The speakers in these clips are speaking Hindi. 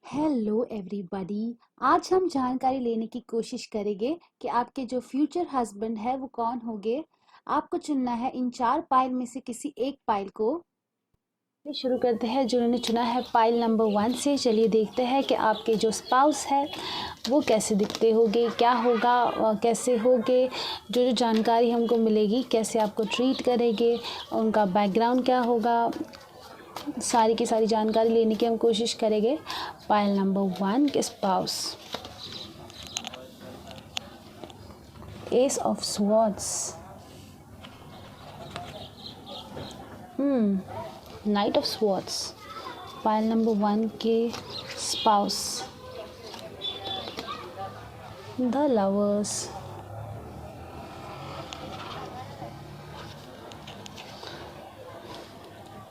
Hello everybody. आज हम जानकारी लेने की कोशिश करेंगे कि आपके जो फ्यूचर हस्बैंड है वो कौन होंगे। आपको चुनना है इन चार पाइल में से किसी एक पाइल को। ये शुरू करते हैं जिन्होंने चुना है पाइल नंबर 1 से। चलिए देखते हैं कि आपके जो स्पाउस है वो कैसे दिखते होंगे, क्या होगा, कैसे होंगे, जो जो जानकारी हमको मिलेगी, कैसे आपको ट्रीट करेंगे, उनका बैकग्राउंड क्या होगा, सारी की सारी जानकारी लेने की हम कोशिश करेंगे। पाइल नंबर 1 के spouse, S of swords, night of swords. Pile number 1 के spouse, the lovers,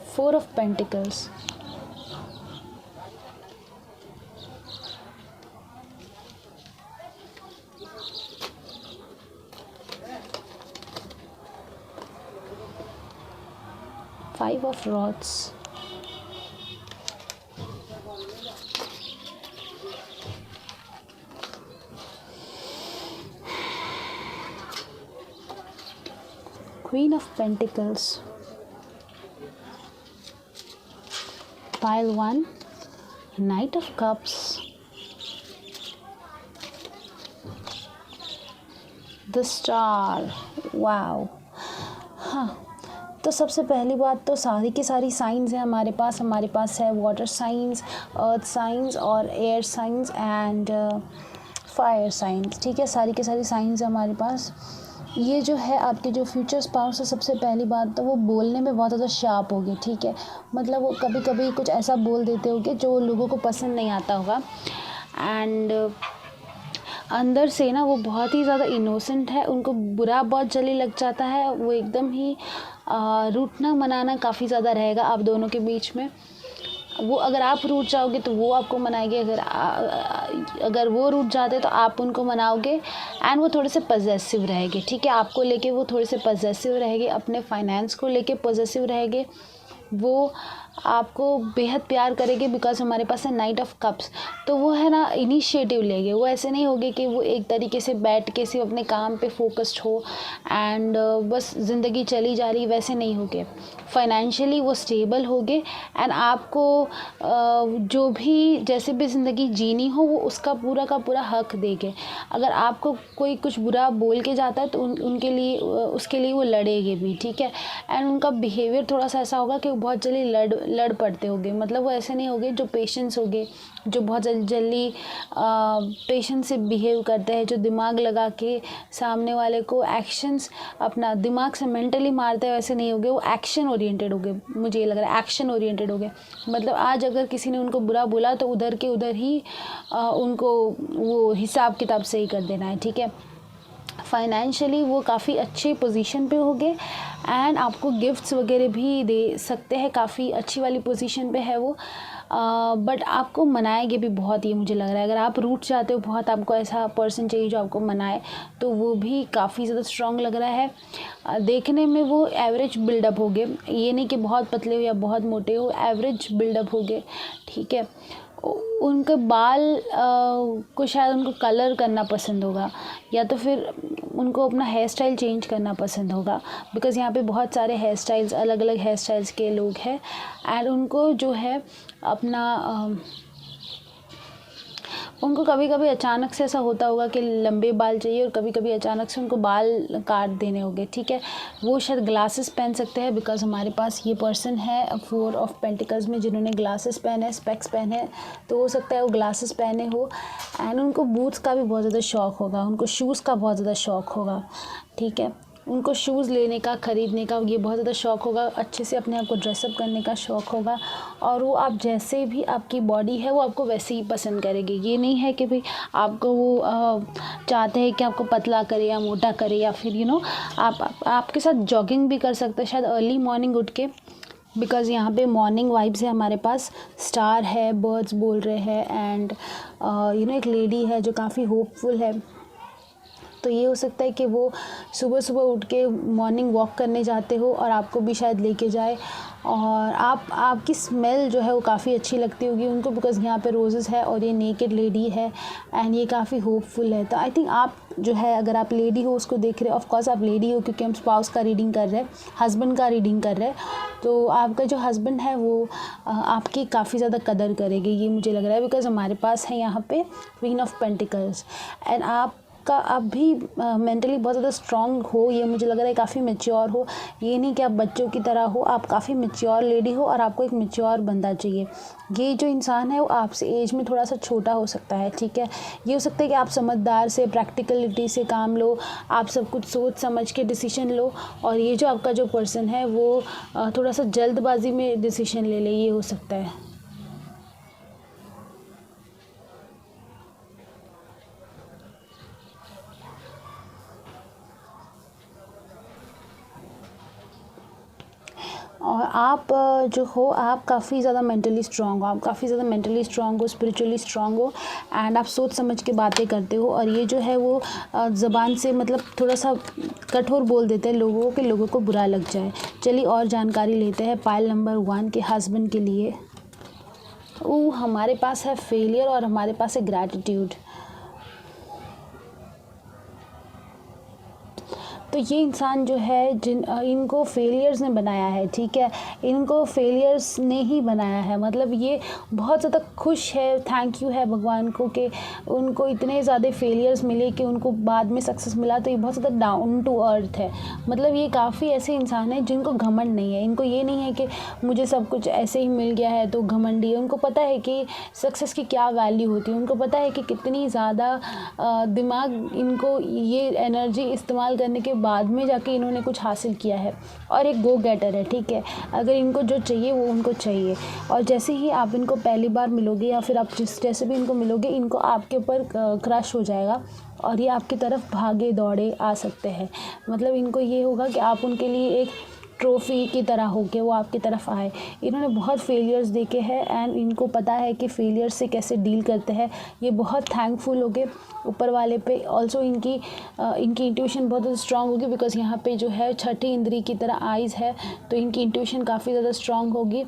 four of pentacles, five of rods, queen of pentacles. Pile 1, night of cups, the star. Wow. हाँ, तो सबसे पहली बात तो सारी की सारी साइंस है हमारे पास है वाटर साइंस, अर्थ साइंस और air science and fire science. ठीक है, सारी की सारी साइंस है हमारे पास। ये जो है आपके जो फ्यूचर स्पाउस है, सबसे पहली बात तो वो बोलने में बहुत ज़्यादा शार्प होगी। ठीक है, मतलब वो कभी कभी कुछ ऐसा बोल देते होंगे जो लोगों को पसंद नहीं आता होगा। एंड अंदर से ना वो बहुत ही ज़्यादा इनोसेंट है, उनको बुरा बहुत जल्दी लग जाता है। वो एकदम ही रूठना मनाना काफ़ी ज़्यादा रहेगा आप दोनों के बीच में। वो अगर आप रूठ जाओगे तो वो आपको मनाएंगे, अगर वो रूठ जाते तो आप उनको मनाओगे। एंड वो थोड़े से पजेसिव रहेंगे। ठीक है, आपको लेके वो थोड़े से पजेसिव रहेंगे, अपने फाइनेंस को लेके पजेसिव रहेंगे। वो आपको बेहद प्यार करेंगे बिकॉज हमारे पास है नाइट ऑफ कप्स। तो वो है ना इनिशिएटिव लेंगे। वो ऐसे नहीं होगे कि वो एक तरीके से बैठ के सिर्फ अपने काम पे फोकस्ड हो एंड बस ज़िंदगी चली जा रही, वैसे नहीं होगे। फाइनेंशियली वो स्टेबल होगे एंड आपको जो भी जैसे भी ज़िंदगी जीनी हो वो उसका पूरा का पूरा हक देंगे। अगर आपको कोई कुछ बुरा बोल के जाता है तो उनके लिए उसके लिए वो लड़ेंगे भी। ठीक है, एंड उनका बिहेवियर थोड़ा सा ऐसा होगा कि वो बहुत जल्दी लड़ पड़ते होंगे। मतलब वो ऐसे नहीं होंगे जो पेशेंस होंगे, जो बहुत जल्दी पेशेंस से बिहेव करते हैं, जो दिमाग लगा के सामने वाले को एक्शंस अपना दिमाग से मेंटली मारते हैं, वैसे नहीं होंगे। वो एक्शन ओरिएंटेड होंगे, मुझे ये लग रहा है एक्शन ओरिएंटेड होंगे। मतलब आज अगर किसी ने उनको बुरा बोला तो उधर के उधर ही उनको वो हिसाब किताब सही कर देना है। ठीक है, फाइनेंशियली वो काफ़ी अच्छे पोजीशन पे होंगे एंड आपको गिफ्ट्स वगैरह भी दे सकते हैं। काफ़ी अच्छी वाली पोजीशन पे है वो। बट आपको मनाएंगे भी बहुत, ये मुझे लग रहा है। अगर आप रूठ जाते हो बहुत, आपको ऐसा पर्सन चाहिए जो आपको मनाए, तो वो भी काफ़ी ज़्यादा स्ट्रॉन्ग लग रहा है। देखने में वो एवरेज बिल्डअप होंगे, ये नहीं कि बहुत पतले हो या बहुत मोटे हो, एवरेज बिल्डअप होंगे। ठीक है, उनके बाल को शायद उनको कलर करना पसंद होगा या तो फिर उनको अपना हेयर स्टाइल चेंज करना पसंद होगा। बिकॉज़ यहाँ पे बहुत सारे हेयर स्टाइल्स, अलग अलग हेयर स्टाइल्स के लोग हैं एंड उनको जो है अपना उनको कभी कभी अचानक से ऐसा होता होगा कि लंबे बाल चाहिए और कभी कभी अचानक से उनको बाल काट देने होंगे। ठीक है, वो शायद ग्लासेस पहन सकते हैं बिकॉज हमारे पास ये पर्सन है 4 ऑफ पेंटिकल्स में जिन्होंने ग्लासेस पहने, स्पेक्स पहने। तो हो सकता है वो ग्लासेस पहने हो एंड उनको बूट्स का भी बहुत ज़्यादा शौक़ होगा, उनको शूज़ का बहुत ज़्यादा शौक़ होगा। ठीक है, उनको शूज़ लेने का, ख़रीदने का ये बहुत ज़्यादा शौक़ होगा। अच्छे से अपने आप को ड्रेसअप करने का शौक़ होगा और वो आप जैसे भी आपकी बॉडी है वो आपको वैसे ही पसंद करेगी। ये नहीं है कि भाई आपको वो चाहते हैं कि आपको पतला करे या मोटा करे या फिर आपके साथ जॉगिंग भी कर सकते हैं शायद अर्ली मॉर्निंग उठ के। बिकॉज़ यहाँ पे मॉर्निंग वाइब्स है हमारे पास, स्टार है, बर्ड्स बोल रहे हैं एंड एक लेडी है जो काफ़ी होपफुल है। तो ये हो सकता है कि वो सुबह सुबह उठ के मॉर्निंग वॉक करने जाते हो और आपको भी शायद लेके जाए, और आपकी स्मेल जो है वो काफ़ी अच्छी लगती होगी उनको, बिकॉज़ यहाँ पे रोज़ेस है और ये नेकेड लेडी है एंड ये काफ़ी होपफुल है। तो आई थिंक आप जो है, अगर आप लेडी हो उसको देख रहे हो, ऑफ कोर्स आप लेडी हो क्योंकि हम स्पाउस का रीडिंग कर रहे हैं, हस्बैंड का रीडिंग कर रहे हैं, तो आपका जो हस्बैंड है वो आपकी काफ़ी ज़्यादा कदर करेंगे, ये मुझे लग रहा है, बिकॉज़ हमारे पास है यहाँ पे क्वीन ऑफ पेंटिकल्स एंड आप भी मेंटली बहुत ज़्यादा स्ट्रांग हो, ये मुझे लग रहा है, काफ़ी मैच्योर हो। ये नहीं कि आप बच्चों की तरह हो, आप काफ़ी मैच्योर लेडी हो और आपको एक मैच्योर बंदा चाहिए। ये जो इंसान है वो आपसे एज में थोड़ा सा छोटा हो सकता है, ठीक है। ये हो सकता है कि आप समझदार से, प्रैक्टिकलिटी से काम लो, आप सब कुछ सोच समझ के डिसीजन लो, और ये जो आपका जो पर्सन है वो थोड़ा सा जल्दबाजी में डिसीजन ले ले, ये हो सकता है। और आप जो हो, आप काफ़ी ज़्यादा मेंटली स्ट्रांग हो, स्पिरिचुअली स्ट्रांग हो एंड आप सोच समझ के बातें करते हो, और ये जो है वो ज़बान से मतलब थोड़ा सा कठोर बोल देते हैं लोगों को बुरा लग जाए। चलिए और जानकारी लेते हैं पाइल नंबर 1 के हस्बैंड के लिए। हमारे पास है फेलियर और हमारे पास है ग्रैटिट्यूड। तो ये इंसान जो है इनको फेलियर्स ने बनाया है, ठीक है, इनको फेलियर्स ने ही बनाया है। मतलब ये बहुत ज़्यादा खुश है, थैंक यू है भगवान को कि उनको इतने ज़्यादा फेलियर्स मिले कि उनको बाद में सक्सेस मिला, तो ये बहुत ज़्यादा डाउन टू अर्थ है। मतलब ये काफ़ी ऐसे इंसान है जिनको घमंड नहीं है, इनको ये नहीं है कि मुझे सब कुछ ऐसे ही मिल गया है तो घमंडी है। उनको पता है कि सक्सेस की क्या वैल्यू होती है, उनको पता है कि कितनी ज़्यादा दिमाग इनको ये एनर्जी इस्तेमाल करने के बाद में जाके इन्होंने कुछ हासिल किया है, और एक गो गेटर है, ठीक है। अगर इनको जो चाहिए वो उनको चाहिए, और जैसे ही आप इनको पहली बार मिलोगे या फिर आप जैसे भी इनको मिलोगे, इनको आपके ऊपर क्रश हो जाएगा और ये आपकी तरफ भागे दौड़े आ सकते हैं। मतलब इनको ये होगा कि आप उनके लिए एक ट्रॉफी की तरह हो के वो आपकी तरफ आए। इन्होंने बहुत फेलियर्स देखे हैं एंड इनको पता है कि फेलियर से कैसे डील करते हैं। ये बहुत थैंकफुल हो गए ऊपर वाले पे। ऑल्सो इनकी इंट्यूशन बहुत स्ट्रांग होगी, बिकॉज यहाँ पे जो है छठी इंद्री की तरह आइज़ है, तो इनकी इंट्यूशन काफ़ी ज़्यादा स्ट्रांग होगी।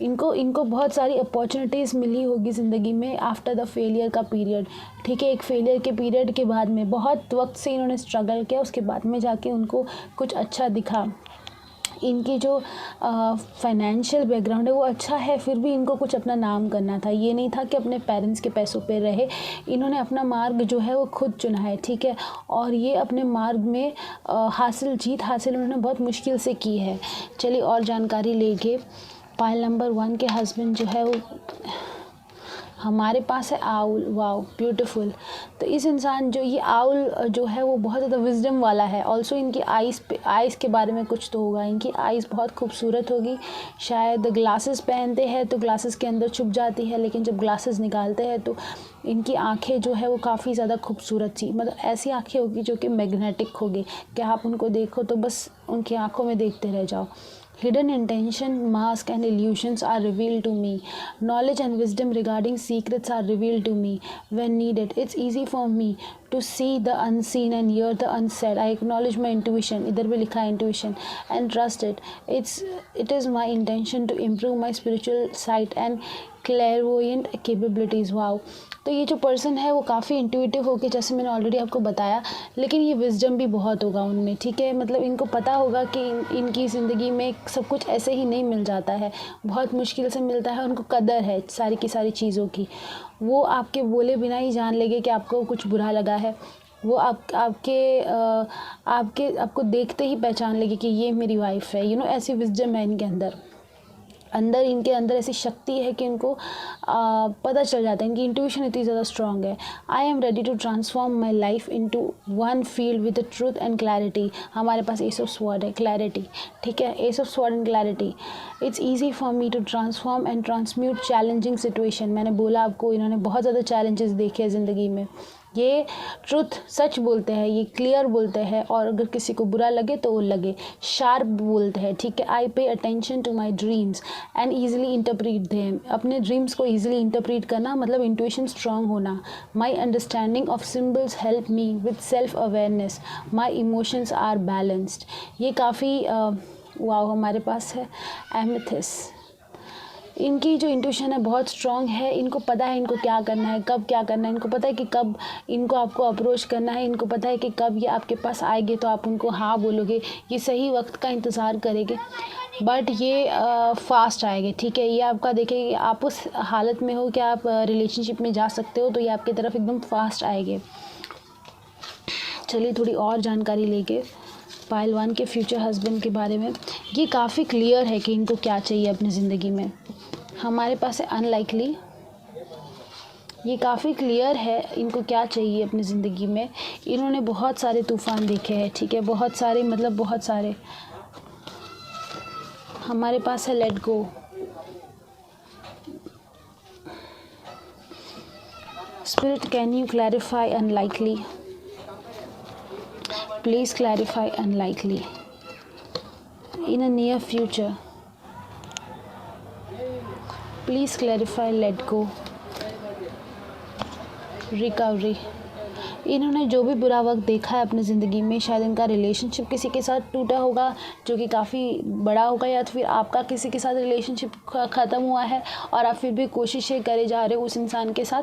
इनको बहुत सारी अपॉर्चुनिटीज़ मिली होगी ज़िंदगी में आफ्टर द फेलियर का पीरियड, ठीक है। एक फेलियर के पीरियड के बाद में बहुत वक्त से इन्होंने स्ट्रगल किया, उसके बाद में जाके उनको कुछ अच्छा दिखा। इनकी जो फाइनेंशियल बैकग्राउंड है वो अच्छा है, फिर भी इनको कुछ अपना नाम करना था। ये नहीं था कि अपने पेरेंट्स के पैसों पे रहे, इन्होंने अपना मार्ग जो है वो खुद चुना है, ठीक है। और ये अपने मार्ग में जीत हासिल उन्होंने बहुत मुश्किल से की है। चलिए और जानकारी लेंगे। पाइल नंबर 1 के हस्बैंड जो है वो हमारे पास है आउल। Wow beautiful. तो इस इंसान ये आउल जो है वो बहुत ज़्यादा विजडम वाला है। ऑल्सो इनकी आइज़ के बारे में कुछ तो होगा, इनकी आइज़ बहुत खूबसूरत होगी। शायद ग्लासेस पहनते हैं तो ग्लासेस के अंदर छुप जाती है, लेकिन जब ग्लासेस निकालते हैं तो इनकी आंखें जो है वो काफ़ी ज़्यादा खूबसूरत सी, मतलब ऐसी आंखें होगी जो कि मैग्नेटिक होगी कि आप उनको देखो तो बस उनकी आंखों में देखते रह जाओ। Hidden intention, mask and illusions are revealed to me. Knowledge and wisdom regarding secrets are revealed to me when needed. It's easy for me to see the unseen and hear the unsaid. I acknowledge my intuition. इधर भी लिखा है intuition and trust it. It is my intention to improve my spiritual sight and clairvoyant capabilities. Wow. तो ये जो पर्सन है वो काफ़ी इंट्यूटिव होकर, जैसे मैंने ऑलरेडी आपको बताया, लेकिन ये विजडम भी बहुत होगा उनमें, ठीक है। मतलब इनको पता होगा कि इनकी ज़िंदगी में सब कुछ ऐसे ही नहीं मिल जाता है, बहुत मुश्किल से मिलता है। उनको कदर है सारी की सारी चीज़ों की। वो आपके बोले बिना ही जान लेंगे कि आपको कुछ बुरा लगा है। वो आपको देखते ही पहचान लेंगे कि ये मेरी वाइफ है। ऐसी विजडम है इनके इनके अंदर ऐसी शक्ति है कि इनको पता चल जाता है। इनकी इंट्यूशन इतनी ज़्यादा स्ट्रांग है। I am ready to transform my life into one field with truth and clarity. हमारे पास एस ऑफ स्वॉर्ड है, क्लैरिटी, ठीक है। Ace of sword and clarity. It's easy for me to transform and transmute challenging situation. मैंने बोला आपको, इन्होंने बहुत ज़्यादा चैलेंजेस देखे हैं ज़िंदगी में। ये ट्रुथ सच बोलते हैं, ये क्लियर बोलते हैं, और अगर किसी को बुरा लगे तो वो लगे, शार्प बोलते हैं, ठीक है। I pay attention to my dreams and easily interpret them, अपने ड्रीम्स को ईजिली इंटरप्रीट करना मतलब इंट्यूशन स्ट्रांग होना। My understanding of symbols help me with self awareness, my emotions are balanced. ये काफ़ी वाव हमारे पास है। एमेथिस्ट, इनकी जो इंट्यूशन है बहुत स्ट्रांग है, इनको पता है इनको क्या करना है, कब क्या करना है, इनको पता है कि कब इनको आपको अप्रोच करना है, इनको पता है कि कब ये आपके पास आएंगे तो आप उनको हाँ बोलोगे, ये सही वक्त का इंतज़ार करेंगे, बट ये फास्ट आएंगे, ठीक है। ये आपका देखेंगे आप उस हालत में हो कि आप रिलेशनशिप में जा सकते हो, तो ये आपकी तरफ एकदम फास्ट आएंगे। चलिए थोड़ी और जानकारी लेके पाइल 1 के फ्यूचर हस्बैंड के बारे में। ये काफ़ी क्लियर है कि इनको क्या चाहिए अपनी ज़िंदगी में। हमारे पास है अनलाइकली, ये काफ़ी क्लियर है इनको क्या चाहिए अपनी ज़िंदगी में। इन्होंने बहुत सारे तूफ़ान देखे हैं, ठीक है, बहुत सारे मतलब बहुत सारे। हमारे पास है let go, spirit can you clarify unlikely, please clarify unlikely in a near future, please clarify let go, recovery. इन्होंने जो भी बुरा वक्त देखा है अपनी ज़िंदगी में, शायद इनका रिलेशनशिप किसी के साथ टूटा होगा जो कि काफ़ी बड़ा होगा, या तो फिर आपका किसी के साथ रिलेशनशिप ख़त्म हुआ है और आप फिर भी कोशिशें करे जा रहे हो उस इंसान के साथ।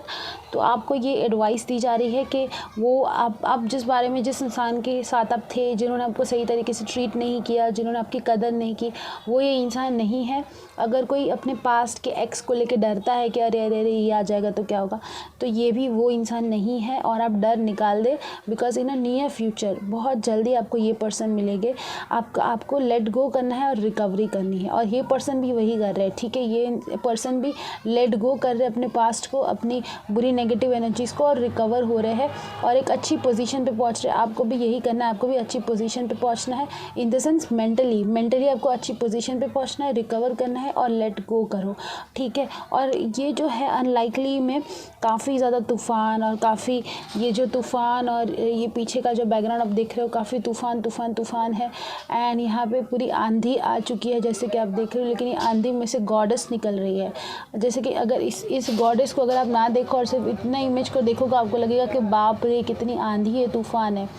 तो आपको ये एडवाइस दी जा रही है कि वो आप जिस बारे में, जिस इंसान के साथ आप थे, जिन्होंने आपको सही तरीके से ट्रीट नहीं किया, जिन्होंने आपकी कदर नहीं की, वो ये इंसान नहीं है। अगर कोई अपने पास्ट के एक्स को लेकर डरता है कि अरे अरे अरे ये आ जाएगा तो क्या होगा, तो ये भी वो इंसान नहीं है, और आप डर निकाल दे, because in a near future बहुत जल्दी आपको ये पर्सन मिलेंगे। आपको लेट गो करना है और रिकवरी करनी है, और ये पर्सन भी वही कर रहे हैं, ठीक है। ये पर्सन भी लेट गो कर रहे हैं अपने पास्ट को, अपनी बुरी नेगेटिव एनर्जीज़ को, और रिकवर हो रहे हैं और एक अच्छी पोजीशन पे पहुंच रहे हैं। आपको भी यही करना है, आपको भी अच्छी पोजीशन पे पहुंचना है, इन द सेंस मेंटली आपको अच्छी पोजीशन पे पहुंचना है, रिकवर करना है और लेट गो करो, ठीक है। और ये जो है अनलाइकली में काफ़ी ज़्यादा तूफ़ान, और काफ़ी ये जो तूफ़ान और ये पीछे का जो बैकग्राउंड आप देख रहे हो, काफ़ी तूफ़ान है। एंड यहाँ पे पूरी आंधी आ चुकी है जैसे कि आप देख रहे हो, लेकिन ये आंधी में से गॉडेस निकल रही है। जैसे कि अगर इस गॉडेस को अगर आप ना देखो और सिर्फ इतना इमेज को देखोगे, आपको लगेगा कि बाप रे कितनी आंधी है, तूफ़ान है,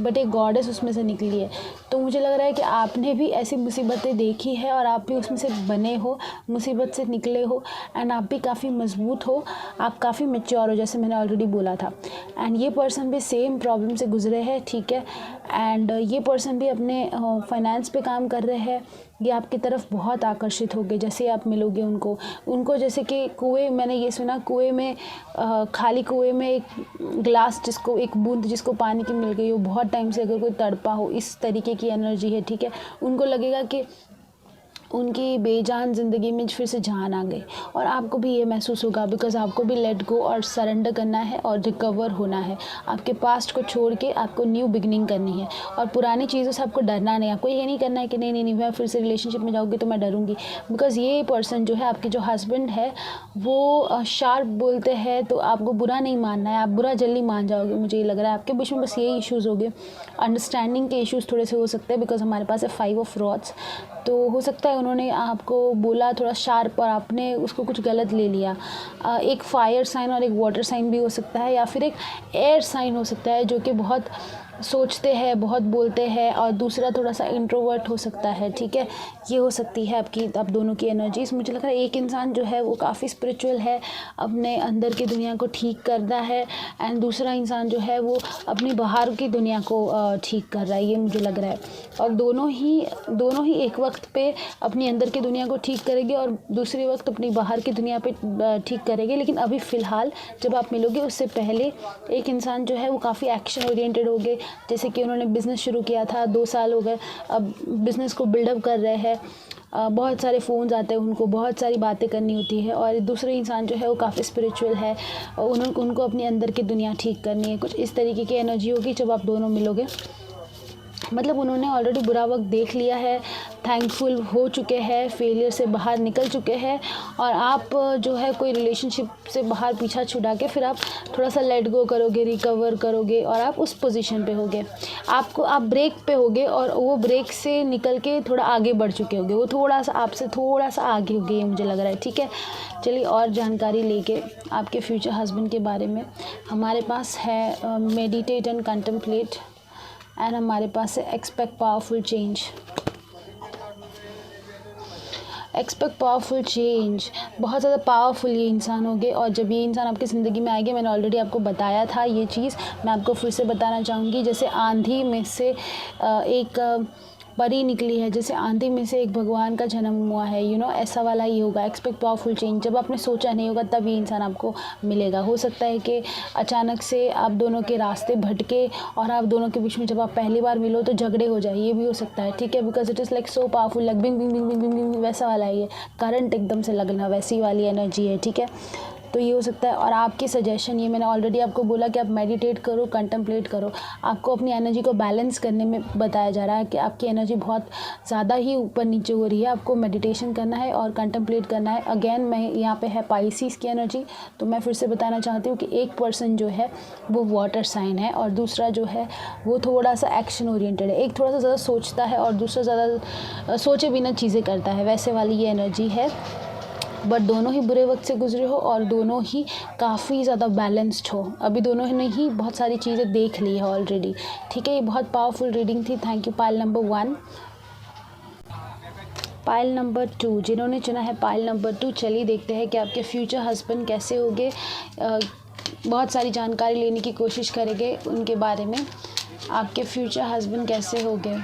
बट एक गॉडेस उसमें से निकली है। तो मुझे लग रहा है कि आपने भी ऐसी मुसीबतें देखी है और आप भी उसमें से बने हो, मुसीबत से निकले हो, एंड आप भी काफ़ी मजबूत हो, आप काफ़ी मैच्योर हो, जैसे मैंने ऑलरेडी बोला था। एंड ये पर्सन भी सेम प्रॉब्लम से गुजरे हैं, ठीक है। एंड ये पर्सन भी अपने फाइनेंस पे काम कर रहे हैं। ये आपकी तरफ बहुत आकर्षित होंगे जैसे आप मिलोगे उनको जैसे कि कुएं, मैंने ये सुना कुएं में, खाली कुएं में एक ग्लास जिसको, एक बूंद जिसको पानी की मिल गई हो, बहुत टाइम से अगर कोई तड़पा हो, इस तरीके की एनर्जी है, ठीक है। उनको लगेगा कि उनकी बेजान ज़िंदगी में फिर से जान आ गई, और आपको भी ये महसूस होगा, बिकॉज़ आपको भी लेट गो और सरेंडर करना है और रिकवर होना है। आपके पास्ट को छोड़ के आपको न्यू बिगनिंग करनी है, और पुरानी चीज़ों से आपको डरना नहीं। आपको ये नहीं करना है कि नहीं मैं फिर से रिलेशनशिप में जाऊँगी तो मैं डरूँगी, बिकॉज़ ये पर्सन जो है, आपके जो हस्बैंड है, वो शार्प बोलते हैं, तो आपको बुरा नहीं मानना है, आप बुरा जल्दी मान जाओगे। मुझे ये लग रहा है आपके बीच में बस ये इश्यूज़ हो गए, अंडरस्टैंडिंग के इश्यूज़ थोड़े से हो सकते हैं, बिकॉज़ हमारे पास है 5 ऑफ रॉड्स। तो हो सकता है उन्होंने आपको बोला थोड़ा शार्प और आपने उसको कुछ गलत ले लिया। एक फायर साइन और एक वाटर साइन भी हो सकता है, या फिर एक एयर साइन हो सकता है जो कि बहुत सोचते हैं, बहुत बोलते हैं, और दूसरा थोड़ा सा इंट्रोवर्ट हो सकता है, ठीक है। ये हो सकती है आप दोनों की एनर्जीज। मुझे लग रहा है एक इंसान जो है वो काफ़ी स्पिरिचुअल है, अपने अंदर की दुनिया को ठीक करता है, एंड दूसरा इंसान जो है वो अपनी बाहर की दुनिया को ठीक कर रहा है, ये मुझे लग रहा है। और दोनों ही एक वक्त पे अपनी अंदर की दुनिया को ठीक करेंगे और दूसरे वक्त अपनी बाहर की दुनिया पे ठीक करेंगे। लेकिन अभी फ़िलहाल जब आप मिलोगे उससे पहले एक इंसान जो है वो काफ़ी एक्शन ओरिएंटेड हो गए, जैसे कि उन्होंने बिज़नेस शुरू किया था, 2 साल हो गए, अब बिज़नेस को बिल्डअप कर रहे हैं। बहुत सारे फ़ोन्स आते हैं, उनको बहुत सारी बातें करनी होती है। और दूसरे इंसान जो है वो काफ़ी स्पिरिचुअल है, उनको अपने अंदर की दुनिया ठीक करनी है। कुछ इस तरीके की एनर्जी होगी जब आप दोनों मिलोगे। मतलब उन्होंने ऑलरेडी बुरा वक्त देख लिया है, थैंकफुल हो चुके हैं, फेलियर से बाहर निकल चुके हैं, और आप जो है कोई रिलेशनशिप से बाहर पीछा छुड़ा के फिर आप थोड़ा सा लेट गो करोगे, रिकवर करोगे, और आप उस पोजीशन पे होगे। आप ब्रेक पे होगे, और वो ब्रेक से निकल के थोड़ा आगे बढ़ चुके होगे, वो थोड़ा सा आपसे थोड़ा सा आगे हो गए, मुझे लग रहा है। ठीक है, चलिए और जानकारी लेके आपके फ्यूचर हस्बैंड के बारे में हमारे पास है मेडिटेट एंड कंटेम्पलेट, एंड हमारे पास है expect powerful change. Expect powerful change, बहुत ज़्यादा पावरफुल ये इंसान होंगे, और जब ये इंसान आपकी ज़िंदगी में आएंगे, मैंने ऑलरेडी आपको बताया था ये चीज़, मैं आपको फिर से बताना चाहूँगी। जैसे आंधी में से एक परी निकली है, जैसे आंधी में से एक भगवान का जन्म हुआ है, ऐसा वाला ही होगा। एक्सपेक्ट पावरफुल चेंज, जब आपने सोचा नहीं होगा तब ये इंसान आपको मिलेगा। हो सकता है कि अचानक से आप दोनों के रास्ते भटके, और आप दोनों के बीच में जब आप पहली बार मिलो तो झगड़े हो जाए, ये भी हो सकता है। ठीक है, because it is like so powerful, like bing bing bing bing bing bing, वैसा वाला है ये, करंट एकदम से लगना, वैसी वाली एनर्जी है। ठीक है, तो ये हो सकता है। और आपकी सजेशन, ये मैंने ऑलरेडी आपको बोला कि आप मेडिटेट करो, कंटेम्पलेट करो। आपको अपनी एनर्जी को बैलेंस करने में बताया जा रहा है कि आपकी एनर्जी बहुत ज़्यादा ही ऊपर नीचे हो रही है, आपको मेडिटेशन करना है और कंटेम्पलेट करना है। अगेन मैं यहाँ पे है पाइसिस की एनर्जी, तो मैं फिर से बताना चाहती हूँ कि एक पर्सन जो है वो वाटर साइन है, और दूसरा जो है वो थोड़ा सा एक्शन ओरिएंटेड है। एक थोड़ा सा ज़्यादा सोचता है और दूसरा ज़्यादा सोचे बिना चीज़ें करता है, वैसे वाली ये एनर्जी है। बट दोनों ही बुरे वक्त से गुजरे हो, और दोनों ही काफ़ी ज़्यादा बैलेंस्ड हो। अभी दोनों ने ही बहुत सारी चीज़ें देख ली है ऑलरेडी। ठीक है, ये बहुत पावरफुल रीडिंग थी। Thank you pile number 1। Pile number 2, जिन्होंने चुना है पाइल नंबर 2, चलिए देखते हैं कि आपके फ्यूचर हस्बैंड कैसे होंगे। बहुत सारी जानकारी लेने की कोशिश करेंगे उनके बारे में। आपके फ्यूचर हस्बैंड कैसे होंगे,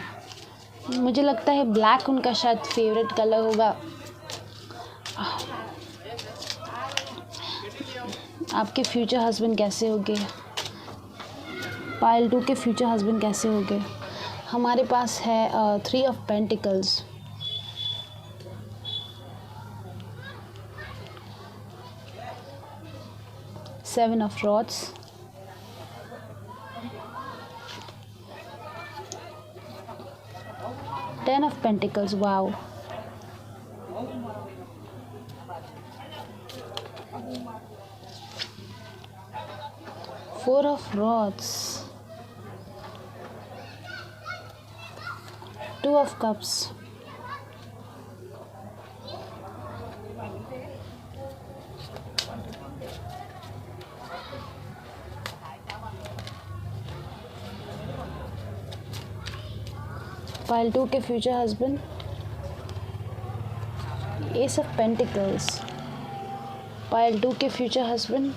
मुझे लगता है ब्लैक उनका शायद फेवरेट कलर होगा। आपके फ्यूचर हस्बैंड कैसे होंगे, पाइल 2 के फ्यूचर हस्बैंड कैसे होंगे। हमारे पास है 3 of pentacles, seven of rods, ten of pentacles, wow, four of rods, two of cups, pile 2 के future husband S of pentacles, pile 2 के फ्यूचर हस्बैंड,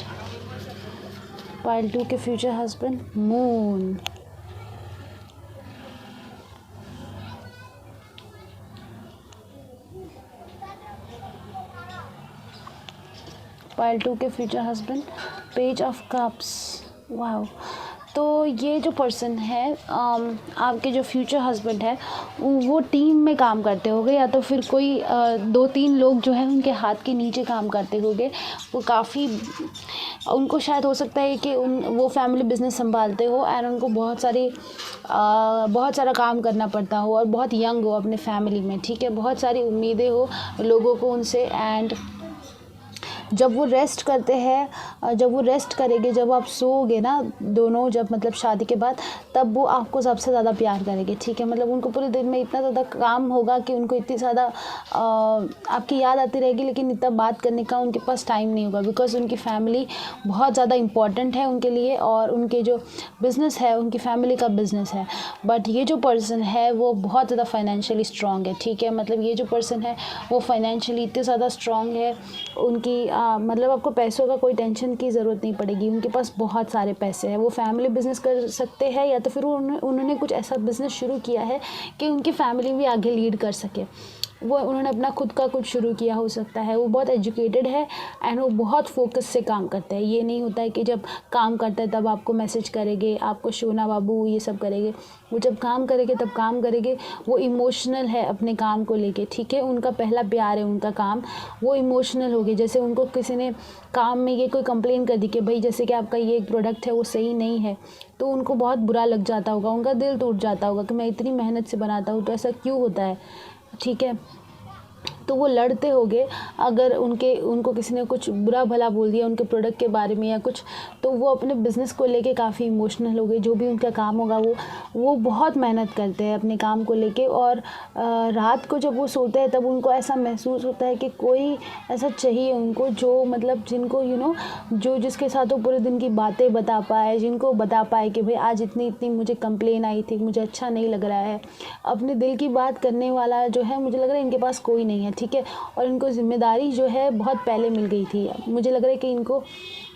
पाइल 2 के फ्यूचर हस्बैंड मून, पाइल 2 के future husband page of cups, wow. तो ये जो पर्सन है आपके जो फ्यूचर हस्बैंड है वो टीम में काम करते होंगे, या तो फिर कोई 2-3 लोग जो है उनके हाथ के नीचे काम करते होंगे। वो काफ़ी, उनको शायद हो सकता है कि वो फैमिली बिजनेस संभालते हो, एंड उनको बहुत सारा काम करना पड़ता हो, और बहुत यंग हो अपने फैमिली में। ठीक है, बहुत सारी उम्मीदें हो लोगों को उनसे, एंड जब वो रेस्ट करते हैं, जब वो रेस्ट करेंगे, जब आप सोओगे ना दोनों, जब मतलब शादी के बाद, तब वो आपको सबसे ज़्यादा प्यार करेंगे। ठीक है, मतलब उनको पूरे दिन में इतना ज़्यादा काम होगा कि उनको इतनी ज़्यादा आपकी याद आती रहेगी, लेकिन इतना बात करने का उनके पास टाइम नहीं होगा, बिकॉज उनकी फैमिली बहुत ज़्यादा इम्पॉर्टेंट है उनके लिए, और उनके जो बिज़नेस है उनकी फैमिली का बिज़नेस है। बट ये जो पर्सन है वो बहुत ज़्यादा फाइनेंशियली स्ट्रॉन्ग है। ठीक है, मतलब ये जो पर्सन है वो फाइनेंशियली इतने ज़्यादा स्ट्रॉन्ग है, उनकी मतलब आपको पैसों का कोई टेंशन की ज़रूरत नहीं पड़ेगी, उनके पास बहुत सारे पैसे हैं। वो फैमिली बिजनेस कर सकते हैं, या तो फिर उन्होंने कुछ ऐसा बिज़नेस शुरू किया है कि उनकी फैमिली भी आगे लीड कर सके। वो उन्होंने अपना खुद का कुछ शुरू किया हो सकता है। वो बहुत एजुकेटेड है एंड वो बहुत फोकस से काम करते हैं। ये नहीं होता है कि जब काम करता है तब आपको मैसेज करेंगे, आपको शोना बाबू ये सब करेंगे। वो जब काम करेंगे तब काम करेंगे। वो इमोशनल है अपने काम को लेके, ठीक है। उनका पहला प्यार है उनका काम। वो इमोशनल हो गए। जैसे उनको किसी ने काम में ये कोई कंप्लेन कर दी कि भाई जैसे कि आपका ये प्रोडक्ट है वो सही नहीं है, तो उनको बहुत बुरा लग जाता होगा, उनका दिल टूट जाता होगा कि मैं इतनी मेहनत से बनाता हूँ तो ऐसा क्यों होता है, ठीक है। तो वो लड़ते होंगे अगर उनको किसी ने कुछ बुरा भला बोल दिया उनके प्रोडक्ट के बारे में या कुछ, तो वो अपने बिज़नेस को लेके काफ़ी इमोशनल हो गए। जो भी उनका काम होगा वो बहुत मेहनत करते हैं अपने काम को लेके। और रात को जब वो सोते हैं तब उनको ऐसा महसूस होता है कि कोई ऐसा चाहिए उनको जो मतलब जिनको जो जिसके साथ वो पूरे दिन की बातें बता पाए, जिनको बता पाए कि भाई आज इतनी इतनी मुझे कंप्लेन आई थी, मुझे अच्छा नहीं लग रहा है। अपने दिल की बात करने वाला जो है मुझे लग रहा है इनके पास कोई नहीं है, ठीक है। और इनको ज़िम्मेदारी जो है बहुत पहले मिल गई थी। मुझे लग रहा है कि इनको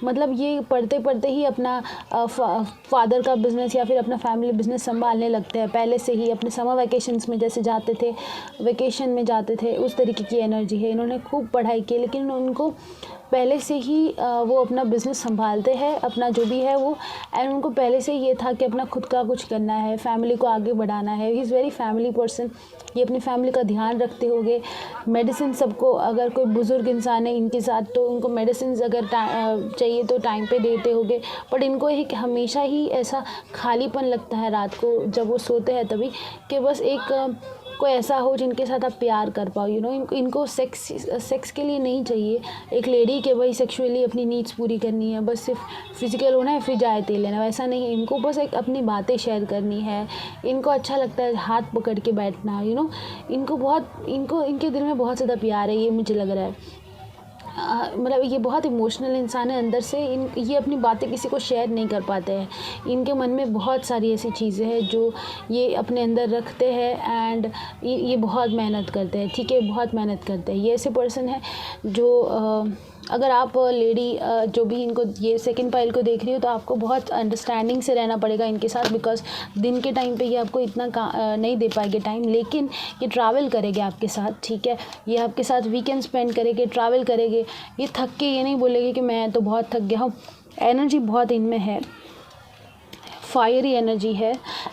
मतलब ये पढ़ते पढ़ते ही अपना फादर का बिज़नेस या फिर अपना फैमिली बिज़नेस संभालने लगते हैं पहले से ही। अपने समर वैकेशंस में जैसे जाते थे, वेकेशन में जाते थे, उस तरीके की एनर्जी है। इन्होंने खूब पढ़ाई की लेकिन उनको पहले से ही वो अपना बिज़नेस संभालते हैं, अपना जो भी है वो। एंड उनको पहले से ये था कि अपना खुद का कुछ करना है, फैमिली को आगे बढ़ाना है। He is very family person. ये अपनी फैमिली का ध्यान रखते होंगे। मेडिसिन सबको, अगर कोई बुज़ुर्ग इंसान है इनके साथ तो उनको मेडिसिन अगर चाहिए तो टाइम पे देते होंगे। बट इनको एक हमेशा ही ऐसा खालीपन लगता है रात को जब वो सोते हैं तभी, कि बस एक कोई ऐसा हो जिनके साथ आप प्यार कर पाओ। इनको सेक्स के लिए नहीं चाहिए एक लेडी के भाई सेक्सुअली अपनी नीड्स पूरी करनी है, बस सिर्फ फिजिकल होना है फिर जाए तेल लेना, वैसा नहीं है। इनको बस एक अपनी बातें शेयर करनी है। इनको अच्छा लगता है हाथ पकड़ के बैठना, इनको इनके दिल में बहुत ज़्यादा प्यार है, ये मुझे लग रहा है। मतलब ये बहुत इमोशनल इंसान है अंदर से। ये अपनी बातें किसी को शेयर नहीं कर पाते हैं। इनके मन में बहुत सारी ऐसी चीज़ें हैं जो ये अपने अंदर रखते हैं एंड ये बहुत मेहनत करते हैं, ठीक है, बहुत मेहनत करते हैं। ये ऐसे पर्सन है जो अगर आप लेडी जो भी इनको ये सेकंड पाइल को देख रही हो तो आपको बहुत अंडरस्टैंडिंग से रहना पड़ेगा इनके साथ, बिकॉज दिन के टाइम पे ये आपको इतना नहीं दे पाएंगे टाइम, लेकिन ये ट्रैवल करेंगे आपके साथ, ठीक है। ये आपके साथ वीकेंड स्पेंड करेंगे, ट्रैवल करेंगे। ये थक के ये नहीं बोलेंगे कि मैं तो बहुत थक गया हूँ। एनर्जी बहुत इनमें है, फायरी एनर्जी है।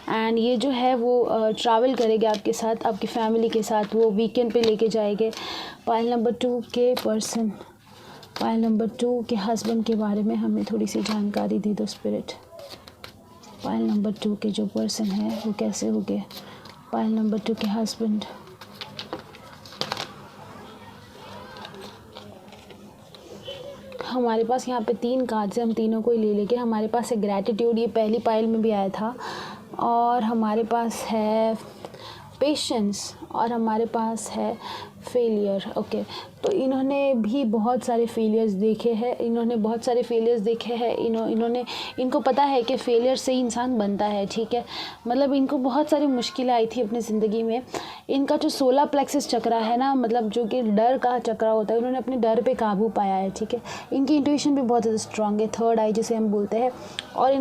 एंड ये जो है वो ट्रैवल करेंगे आपके साथ, आपकी फैमिली के साथ, वो वीकेंड पे लेके जाएंगे। पाइल नंबर 2 के पर्सन, पाइल नंबर 2 के हस्बैंड के बारे में हमें थोड़ी सी जानकारी दे दो स्पिरिट। पाइल नंबर 2 के जो पर्सन है वो कैसे हो गए। पाइल नंबर 2 के हस्बैंड, हमारे पास यहाँ पे 3 कार्ड्स हैं, हम तीनों को ही ले लेंगे। हमारे पास है ग्रैटिट्यूड, ये पहली पाइल में भी आया था, और हमारे पास है पेशेंस, और हमारे पास है फेलियर। ओके, तो इन्होंने भी बहुत सारे फेलियर्स देखे हैं। इनको पता है कि फेलियर से ही इंसान बनता है, ठीक है। मतलब इनको बहुत सारी मुश्किलें आई थी अपनी ज़िंदगी में। इनका जो 16 प्लेक्सस चक्रा है ना, मतलब जो कि डर का चक्रा होता है, उन्होंने अपने डर पे काबू पाया है, ठीक है। इनकी इंट्यूशन भी बहुत ज़्यादा स्ट्रांग है, थर्ड आई जिसे हम बोलते हैं। और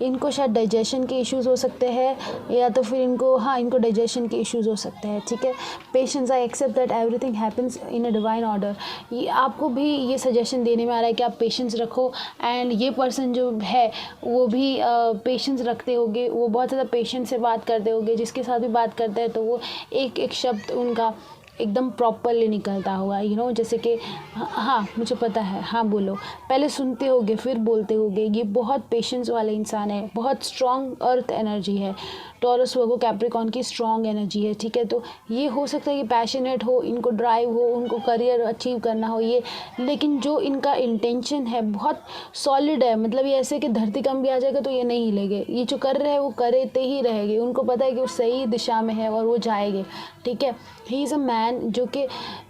इनको शायद डाइजेशन के इश्यूज़ हो सकते हैं, या तो फिर इनको डाइजेशन के इश्यूज़ हो सकते हैं, ठीक है। Patience, I accept that everything happens in a divine order. ये आपको भी ये सजेशन देने में आ रहा है कि आप पेशेंस रखो। एंड ये पर्सन जो है वो भी पेशेंस रखते होंगे, वो बहुत ज़्यादा पेशेंस से बात करते होंगे। जिसके साथ भी बात करते हैं तो वो एक एक शब्द उनका एकदम प्रॉपरली निकलता होगा, जैसे कि हाँ मुझे पता है, हाँ बोलो, पहले सुनते होगे फिर बोलते होगे। ये बहुत पेशेंस वाले इंसान है, बहुत स्ट्रॉन्ग अर्थ एनर्जी है। टॉरस वर्गो कैप्रिकॉर्न की स्ट्रॉन्ग एनर्जी है, ठीक है। तो ये हो सकता है कि पैशनेट हो, इनको ड्राइव हो, उनको करियर अचीव करना हो ये, लेकिन जो इनका इंटेंशन है बहुत सॉलिड है। मतलब ये ऐसे कि धरती कम भी आ जाएगा तो ये नहीं हिलेंगे, ये जो कर रहे हैं वो करते ही रहेंगे। उनको पता है कि वो सही दिशा में है और वो जाएंगे, ठीक है। ही इज़ अ मैन जो कि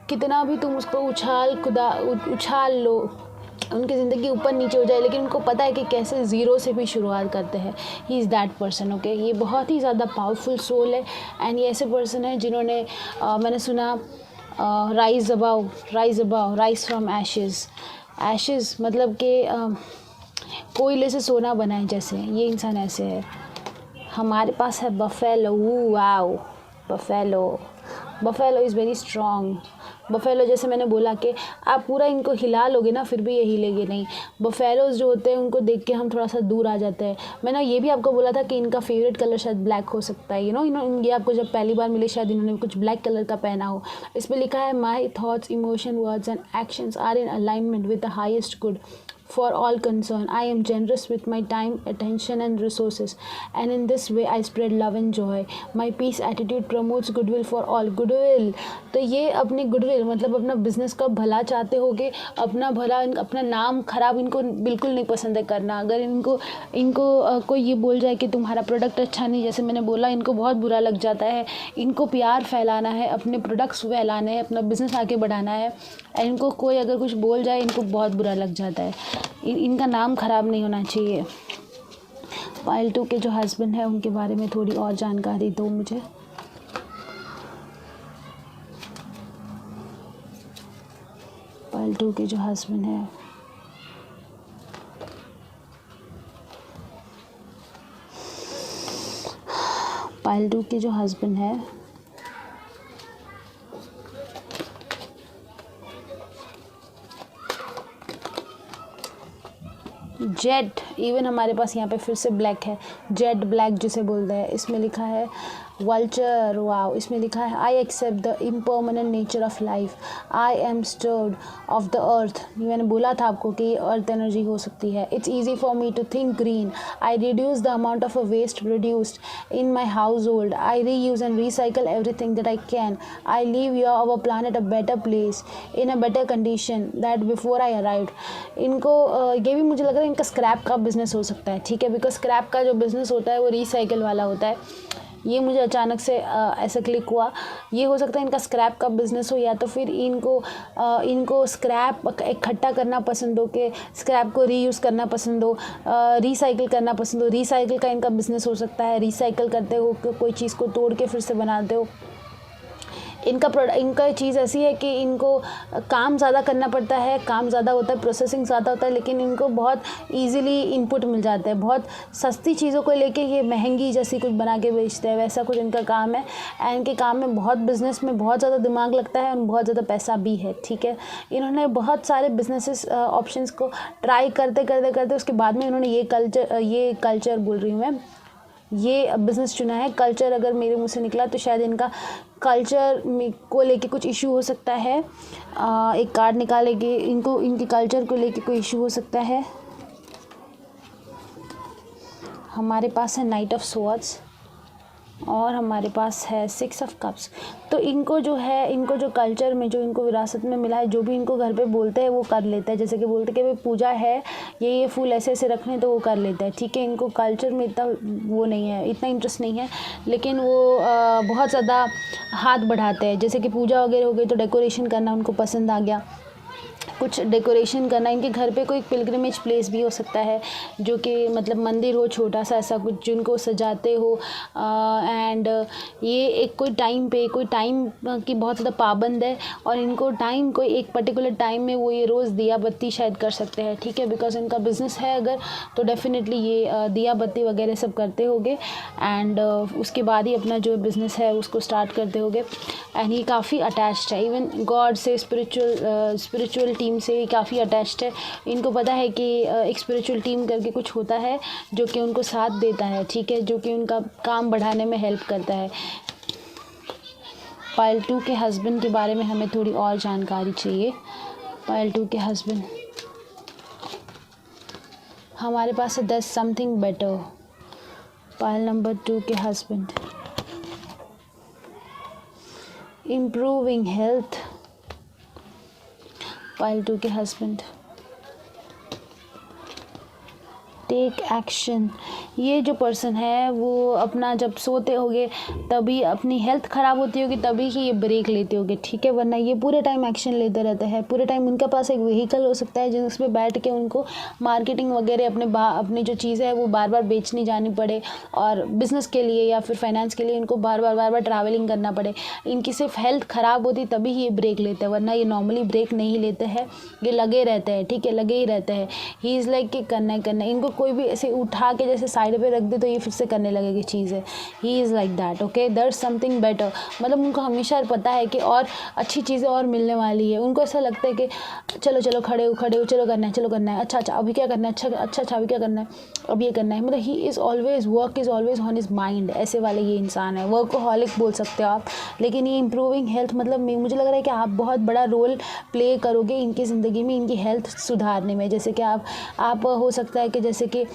कितना भी तुम उसको उछाल लो, उनकी ज़िंदगी ऊपर नीचे हो जाए, लेकिन उनको पता है कि कैसे ज़ीरो से भी शुरुआत करते हैं। He is that person, okay. ये बहुत ही ज़्यादा पावरफुल सोल है। एंड ये ऐसे पर्सन है जिन्होंने मैंने सुना rise above, rise from ashes मतलब कि कोयले से सोना बनाए, जैसे ये इंसान ऐसे है। हमारे पास है buffalo, wow, buffalo buffalo is very strong. Buffalo जैसे मैंने बोला कि आप पूरा इनको हिला लोगे ना फिर भी ये हिलेंगे नहीं। बफेलोज जो होते हैं उनको देख के हम थोड़ा सा दूर आ जाते हैं। मैंने ये भी आपको बोला था कि इनका फेवरेट कलर शायद ब्लैक हो सकता है। ये आपको जब पहली बार मिले शायद इन्होंने कुछ ब्लैक कलर का पहना हो। इस पर लिखा है my thoughts emotion words and actions are in alignment with the highest good for all concerned. I am generous with my time, attention and resources, and in this way I spread love and joy. My peace attitude promotes goodwill for all. Goodwill तो ये अपने goodwill मतलब अपना बिजनेस का भला चाहते होगे, अपना भला, अपना नाम खराब इनको बिल्कुल नहीं पसंद है करना। अगर इनको कोई ये बोल जाए कि तुम्हारा प्रोडक्ट अच्छा नहीं, जैसे मैंने बोला, इनको बहुत बुरा लग जाता है। इनको प्यार फैलाना है, अपने प्रोडक्ट्स फैलाने हैं, अपना बिजनेस आगे बढ़ाना है, और इनको कोई अगर कुछ बोल जाए इनको बहुत बुरा लग जाता है। इनका नाम ख़राब नहीं होना चाहिए। पायल 2 के जो हस्बैंड है उनके बारे में थोड़ी और जानकारी दो मुझे। पायल 2 के जो हस्बैंड है, पायल 2 के जो हस्बैंड है जेड, इवन हमारे पास यहाँ पे फिर से ब्लैक है, जेड ब्लैक जिसे बोलते हैं। इसमें लिखा है वल्चर, वाओ। इसमें लिखा है I accept the impermanent nature of life, I am steward of the earth. मैंने बोला था आपको कि अर्थ एनर्जी हो सकती है। It's easy for me to think green, I reduce the amount of waste produced in my household, I reuse and recycle everything that I can, I leave your our planet a better place in a better condition that before I arrived. इनको ये भी मुझे लग रहा है इनका स्क्रैप का बिजनेस हो सकता है, ठीक है, बिकॉज स्क्रैप का जो बिज़नेस होता है वो रिसाइकल वाला होता है। ये मुझे अचानक से ऐसा क्लिक हुआ। ये हो सकता है इनका स्क्रैप का बिज़नेस हो, या तो फिर इनको स्क्रैप इकट्ठा करना पसंद हो, कि स्क्रैप को रीयूज़ करना पसंद हो, रिसाइकिल करना पसंद हो। रिसाइकिल का इनका बिज़नेस हो सकता है, रिसाइकिल करते हो, कोई चीज़ को तोड़ के फिर से बनाते हो। इनका चीज़ ऐसी है कि इनको काम ज़्यादा करना पड़ता है, काम ज़्यादा होता है, प्रोसेसिंग ज़्यादा होता है, लेकिन इनको बहुत इजीली इनपुट मिल जाता है। बहुत सस्ती चीज़ों को लेके ये महंगी जैसी कुछ बना के बेचते हैं, वैसा कुछ इनका काम है। एंड इनके काम में बहुत, बिज़नेस में बहुत ज़्यादा दिमाग लगता है और बहुत ज़्यादा पैसा भी है, ठीक है। इन्होंने बहुत सारे बिजनेसेस ऑप्शंस को ट्राई करते उसके बाद में इन्होंने ये कल्चर बोल रही हूँ मैं, ये बिज़नेस चुना है। कल्चर अगर मेरे मुंह से निकला तो शायद इनका कल्चर को लेके कुछ इशू हो सकता है। एक कार्ड निकालेंगे, इनके कल्चर को लेके कोई इशू हो सकता है। हमारे पास है नाइट ऑफ स्वॉर्ड्स और हमारे पास है 6 ऑफ कप्स। तो इनको जो कल्चर में, जो इनको विरासत में मिला है, जो भी इनको घर पे बोलते हैं वो कर लेता है। जैसे कि बोलते हैं कि भाई पूजा है, ये फूल ऐसे ऐसे रखने, तो वो कर लेता है, ठीक है। इनको कल्चर में इतना वो नहीं है, इतना इंटरेस्ट नहीं है, लेकिन वो बहुत ज़्यादा हाथ बढ़ाते हैं। जैसे कि पूजा वगैरह हो गई तो डेकोरेशन करना उनको पसंद आ गया, कुछ डेकोरेशन करना। इनके घर पे कोई पिलग्रिमेज प्लेस भी हो सकता है, जो कि मतलब मंदिर हो छोटा सा, ऐसा कुछ जिनको सजाते हो। एंड ये एक कोई टाइम की बहुत ज़्यादा पाबंद है, और इनको कोई एक पर्टिकुलर टाइम में वो ये रोज़ दिया बत्ती शायद कर सकते हैं, ठीक है। बिकॉज इनका बिज़नेस है अगर, तो डेफिनेटली ये दिया बत्ती वगैरह सब करते होंगे। एंड उसके बाद ही अपना जो बिज़नेस है उसको स्टार्ट करते होंगे। एंड ये काफ़ी अटैच्ड है, इवन गॉड से, स्पिरिचुअल टीम से काफ़ी अटैच्ड है। इनको पता है कि एक स्पिरिचुअल टीम करके कुछ होता है जो कि उनको साथ देता है, ठीक है, जो कि उनका काम बढ़ाने में हेल्प करता है। पायल 2 के हस्बैंड के बारे में हमें थोड़ी और जानकारी चाहिए। पायल 2 के हस्बैंड, हमारे पास है 10 समथिंग बेटर। पायल नंबर 2 के हस्बैंड, इम्प्रूविंग हेल्थ। पायल 2 के हस्बैंड, टेक एक्शन। ये जो पर्सन है वो अपना जब सोते होंगे तभी, अपनी हेल्थ ख़राब होती होगी तभी ही ये ब्रेक लेते होंगे, ठीक है, वरना ये पूरे टाइम एक्शन लेते रहते हैं। पूरे टाइम उनके पास एक व्हीकल हो सकता है जिसमें बैठ के उनको मार्केटिंग वगैरह अपनी जो चीज़ें है वो बार बार बेचनी जानी पड़े, और बिज़नेस के लिए या फिर फाइनेंस के लिए इनको बार बार ट्रैवलिंग करना पड़े। इनकी सिर्फ हेल्थ ख़राब होती तभी ही ये ब्रेक लेते हैं, वरना ये नॉर्मली ब्रेक नहीं लेते हैं, ये लगे रहते हैं, ठीक है, लगे ही रहते हैं। ही इज़ लाइक कि करना ही करना। इनको कोई भी ऐसे उठा के जैसे साइड पे रख दे तो ये फिर से करने लगेगी चीज़ें। He is like that, okay, there is something better. मतलब उनको हमेशा पता है कि और अच्छी चीज़ें और मिलने वाली है। उनको ऐसा लगता है कि चलो चलो खड़े हो चलो करना है, चलो करना है, अच्छा अच्छा अभी क्या करना है, अच्छा अच्छा अच्छा अभी क्या करना है, अब ये करना है। मतलब he is always, work is always on his mind. ऐसे वाले ये इंसान है, वर्कहॉलिक बोल सकते हो आप। लेकिन ये इम्प्रूविंग हेल्थ, मतलब मुझे लग रहा है कि आप बहुत बड़ा रोल प्ले करोगे इनकी ज़िंदगी में, इनकी हेल्थ सुधारने में। जैसे कि आप हो सकता है कि जैसे कि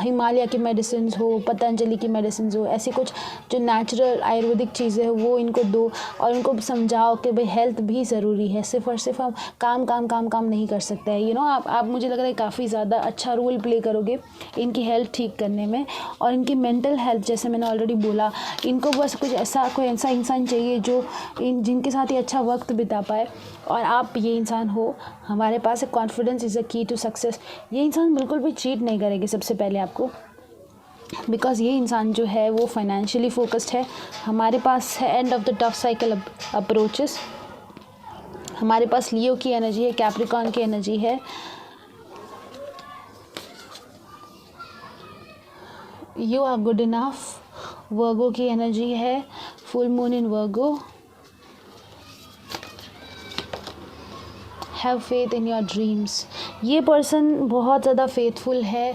हिमालय की मेडिसिन हो, पतंजलि की मेडिसिन हो, ऐसी कुछ जो नेचुरल आयुर्वेदिक चीज़ें हो वो इनको दो और उनको समझाओ कि भाई हेल्थ भी ज़रूरी है। सिर्फ और सिर्फ हम काम काम काम काम नहीं कर सकते हैं। यू नो, आप मुझे लग रहा है काफ़ी ज़्यादा अच्छा रोल प्ले करोगे इनकी हेल्थ ठीक करने में। और इनकी मेंटल हेल्थ, जैसे मैंने ऑलरेडी बोला, इनको बस कोई ऐसा इंसान चाहिए जो जिनके साथ ही अच्छा वक्त बिता पाए। और आप ये इंसान हो। हमारे पास है कॉन्फिडेंस इज़ अ की टू सक्सेस। ये इंसान बिल्कुल भी चीट नहीं करेगी सबसे पहले आपको, बिकॉज ये इंसान जो है वो फाइनेंशियली फोकस्ड है। हमारे पास है end of the tough cycle approaches. हमारे पास लियो की एनर्जी है, कैप्रिकॉर्न की एनर्जी है, यू आर गुड इनफ, वर्गो की एनर्जी है, full moon in Virgo, have faith in your dreams. ये पर्सन बहुत ज़्यादा फेथफुल है।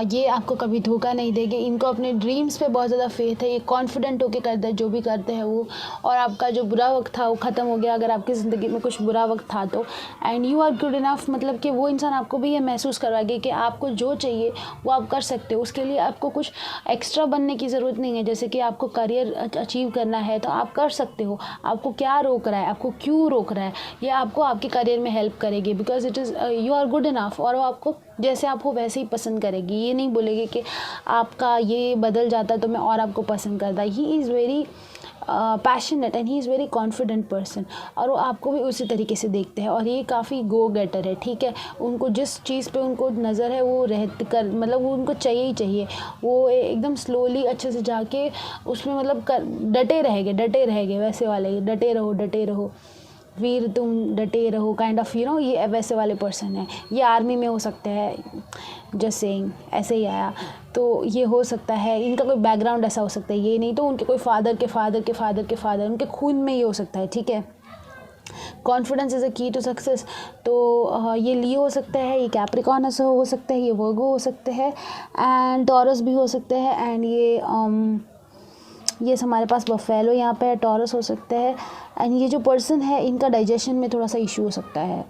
ये आपको कभी धोखा नहीं देंगे। इनको अपने ड्रीम्स पे बहुत ज़्यादा फेथ है। ये कॉन्फिडेंट होके करते हैं जो भी करते हैं वो। और आपका जो बुरा वक्त था वो ख़त्म हो गया, अगर आपकी ज़िंदगी में कुछ बुरा वक्त था तो। And you are good enough, मतलब कि वो इंसान आपको भी ये महसूस करवाएगी कि आपको जो चाहिए वो आप कर सकते हो। उसके लिए आपको कुछ एक्स्ट्रा बनने की ज़रूरत नहीं है। जैसे कि आपको करियर अचीव करना है तो आप कर सकते हो। आपको क्या रोक रहा है, आपको क्यों रोक रहा है, ये आपको आपके करियर में हेल्प करेगी। Because it is you are good enough. और वो आपको जैसे आप हो वैसे ही पसंद करेगी। ये नहीं बोलेगी कि आपका ये बदल जाता तो मैं और आपको पसंद करता। He is very passionate and he is very confident person. और वो आपको भी उसी तरीके से देखते हैं। और ये काफ़ी गो गेटर है, ठीक है। उनको जिस चीज़ पे उनको नज़र है वो मतलब वो उनको चाहिए ही चाहिए। वो एकदम स्लोली अच्छे से जाके उसमें मतलब डटे रहेंगे वैसे वाले, डटे रहो वीर तुम डटे रहो काइंड ऑफ, यू नो, ये वैसे वाले पर्सन है। ये आर्मी में हो सकते हैं, जस्ट सेइंग, ऐसे ही आया तो ये हो सकता है। इनका कोई बैकग्राउंड ऐसा हो सकता है, ये नहीं तो उनके कोई फादर उनके खून में ये हो सकता है, ठीक है। कॉन्फिडेंस इज़ अ की टू सक्सेस। तो ये लियो हो सकता है, ये कैप्रिकॉर्न हो सकता है, ये वर्गो हो सकते हैं, एंड टॉरस भी हो सकते हैं। एंड ये हमारे पास बफेलो यहाँ पे टॉरस हो सकते हैं। एंड ये जो पर्सन है इनका डाइजेशन में थोड़ा सा इशू हो सकता है,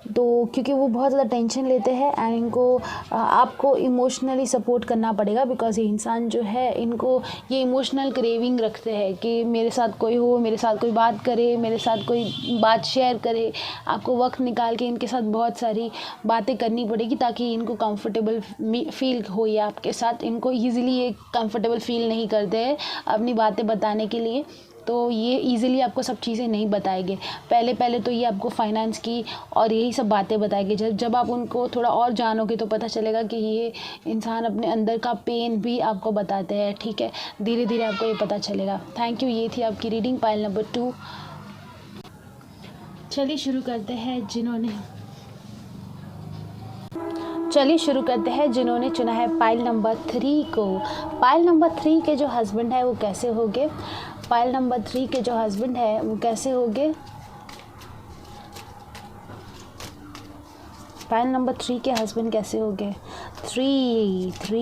तो क्योंकि वो बहुत ज़्यादा टेंशन लेते हैं। एंड इनको आपको इमोशनली सपोर्ट करना पड़ेगा। बिकॉज ये इंसान जो है इनको ये इमोशनल क्रेविंग रखते हैं कि मेरे साथ कोई हो, मेरे साथ कोई बात करे, मेरे साथ कोई बात शेयर करे। आपको वक्त निकाल के इनके साथ बहुत सारी बातें करनी पड़ेगी ताकि इनको कंफर्टेबल फील हो। ये आपके साथ इनको ईज़िली ये कंफर्टेबल फील नहीं करते हैं अपनी बातें बताने के लिए। तो ये इजीली आपको सब चीज़ें नहीं बताएंगे। पहले तो ये आपको फाइनेंस की और यही सब बातें बताएंगे। जब आप उनको थोड़ा और जानोगे तो पता चलेगा कि ये इंसान अपने अंदर का पेन भी आपको बताते हैं, ठीक है। धीरे धीरे आपको ये पता चलेगा। Thank you. ये थी आपकी रीडिंग पाइल नंबर 2। चलिए शुरू करते हैं जिन्होंने चुना है पाइल नंबर 3 को। पाइल नंबर 3 के जो हस्बैंड है वो कैसे होंगे? पाइल नंबर 3 के जो हस्बैंड है वो कैसे होंगे? पाइल नंबर 3 के हस्बैंड कैसे होंगे? 3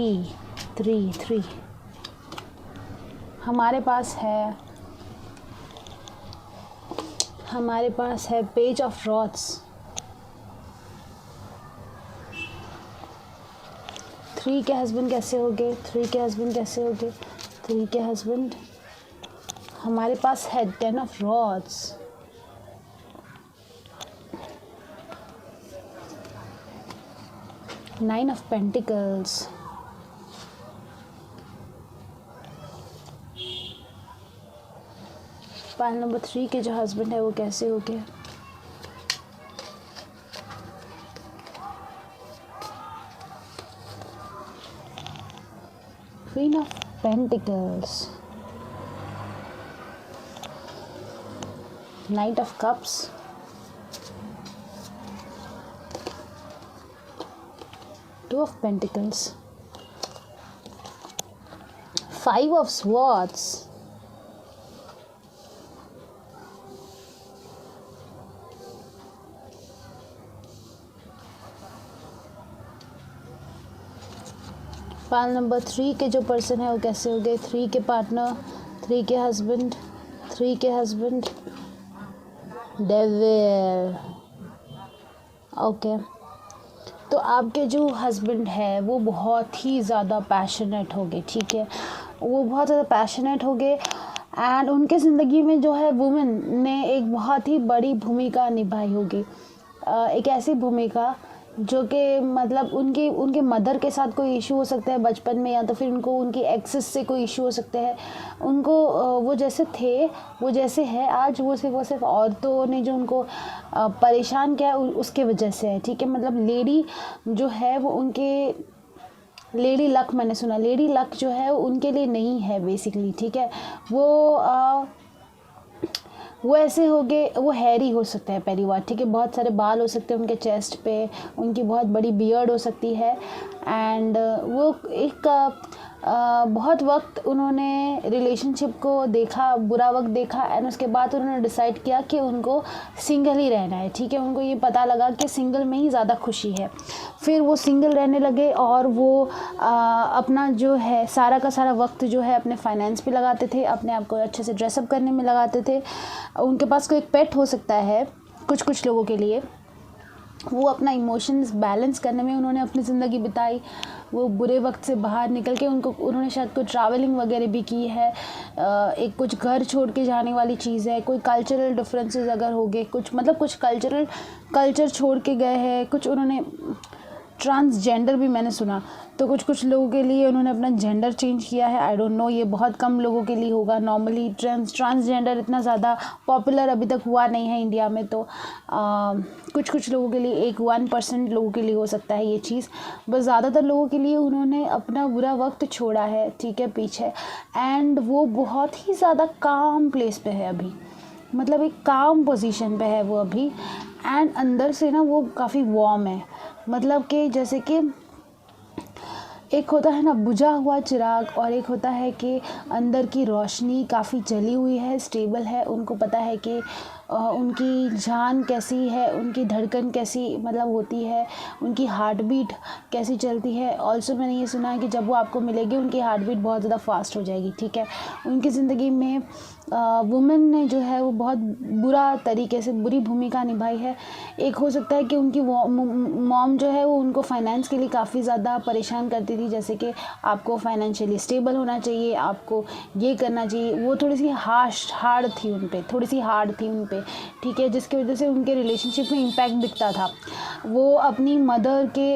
हमारे पास है पेज ऑफ रॉड्स। 3 के हस्बैंड कैसे होंगे? 3 के हस्बैंड हमारे पास है 10 of rods, 9 of pentacles, pile number 3 के जो हस्बैंड है वो कैसे होंगे? Queen of pentacles, night of cups, Two of Pentacles, Five of Swords, pile number 3 के जो पर्सन है वो कैसे हो गए, 3 के पार्टनर, 3 के हस्बैंड, 3 के हस्बैंड, डेविल। ओके, तो आपके जो हस्बैंड है वो बहुत ही ज़्यादा पैशनेट हो गए, ठीक है, वो बहुत ज़्यादा पैशनेट हो गए एंड उनके ज़िंदगी में जो है वुमेन ने एक बहुत ही बड़ी भूमिका निभाई होगी। एक ऐसी भूमिका जो कि मतलब उनके मदर के साथ कोई इशू हो सकता है बचपन में, या तो फिर उनको उनकी एक्सेस से कोई इशू हो सकते हैं। उनको वो जैसे थे वो जैसे है आज, वो सिर्फ औरतों ने जो उनको परेशान किया उसके वजह से है, ठीक है। मतलब लेडी जो है वो उनके लेडी लक, मैंने सुना लेडी लक जो है वो उनके लिए नहीं है बेसिकली, ठीक है। वो ऐसे हो गए, वो हैरी हो सकता है पहली बार, ठीक है, बहुत सारे बाल हो सकते हैं उनके चेस्ट पे, उनकी बहुत बड़ी बियर्ड हो सकती है एंड वो एक बहुत वक्त उन्होंने रिलेशनशिप को देखा, बुरा वक्त देखा एंड उसके बाद उन्होंने डिसाइड किया कि उनको सिंगल ही रहना है, ठीक है। उनको ये पता लगा कि सिंगल में ही ज़्यादा खुशी है, फिर वो सिंगल रहने लगे और वो अपना जो है सारा का सारा वक्त जो है अपने फाइनेंस पे लगाते थे, अपने आप को अच्छे से ड्रेसअप करने में लगाते थे। उनके पास कोई एक पेट हो सकता है कुछ लोगों के लिए। वो अपना इमोशंस बैलेंस करने में उन्होंने अपनी ज़िंदगी बिताई। वो बुरे वक्त से बाहर निकल के उन्होंने शायद कोई ट्रैवलिंग वगैरह भी की है, एक कुछ घर छोड़ के जाने वाली चीज़ है, कोई कल्चरल डिफरेंसेस अगर हो गए, कुछ कल्चर छोड़ के गए हैं, कुछ उन्होंने ट्रांसजेंडर भी मैंने सुना, तो कुछ लोगों के लिए उन्होंने अपना जेंडर चेंज किया है। आई डोंट नो, ये बहुत कम लोगों के लिए होगा। नॉर्मली ट्रांसजेंडर इतना ज़्यादा पॉपुलर अभी तक हुआ नहीं है इंडिया में, तो कुछ लोगों के लिए 1% लोगों के लिए हो सकता है ये चीज़, बस ज़्यादातर लोगों के लिए उन्होंने अपना बुरा वक्त छोड़ा है, ठीक है, पीछे। एंड वो बहुत ही ज़्यादा काम प्लेस पे है अभी, मतलब एक काम पोजीशन पे है वो अभी एंड अंदर से ना वो काफ़ी वार्म है। मतलब कि जैसे कि एक होता है ना बुझा हुआ चिराग, और एक होता है कि अंदर की रोशनी काफ़ी जली हुई है, स्टेबल है। उनको पता है कि उनकी जान कैसी है, उनकी धड़कन कैसी मतलब होती है, उनकी हार्ट बीट कैसी चलती है। ऑल्सो मैंने ये सुना है कि जब वो आपको मिलेगी उनकी हार्ट बीट बहुत ज़्यादा फास्ट हो जाएगी, ठीक है। उनकी ज़िंदगी में वुमेन ने जो है वो बहुत बुरा तरीके से बुरी भूमिका निभाई है। एक हो सकता है कि उनकी मॉम जो है वो उनको फाइनेंस के लिए काफ़ी ज़्यादा परेशान करती थी, जैसे कि आपको फाइनेंशियली स्टेबल होना चाहिए, आपको ये करना चाहिए। वो थोड़ी सी हार्ड थी उन पे, ठीक है, जिसकी वजह से उनके रिलेशनशिप में इम्पैक्ट दिखता था। वो अपनी मदर के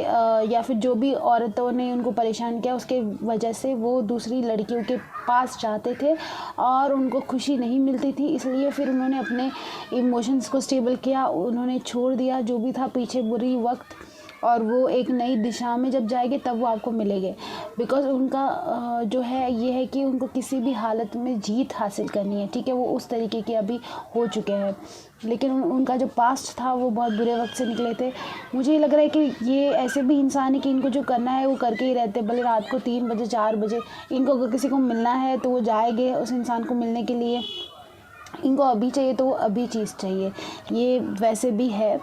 या फिर जो भी औरतों ने उनको परेशान किया उसके वजह से वो दूसरी लड़कियों के पास चाहते थे और उनको खुशी नहीं मिलती थी, इसलिए फिर उन्होंने अपने इमोशंस को स्टेबल किया, उन्होंने छोड़ दिया जो भी था पीछे बुरी वक्त, और वो एक नई दिशा में जब जाएंगे तब वो आपको मिलेंगे। बिकॉज़ उनका जो है ये है कि उनको किसी भी हालत में जीत हासिल करनी है, ठीक है। वो उस तरीके के अभी हो चुके हैं, लेकिन उनका जो पास्ट था वो बहुत बुरे वक्त से निकले थे। मुझे ये लग रहा है कि ये ऐसे भी इंसान है कि इनको जो करना है वो करके ही रहते, भले रात को 3 बजे 4 बजे इनको अगर किसी को मिलना है तो वो जाएंगे उस इंसान को मिलने के लिए। इनको अभी चाहिए तो अभी चीज़ चाहिए, ये वैसे भी है।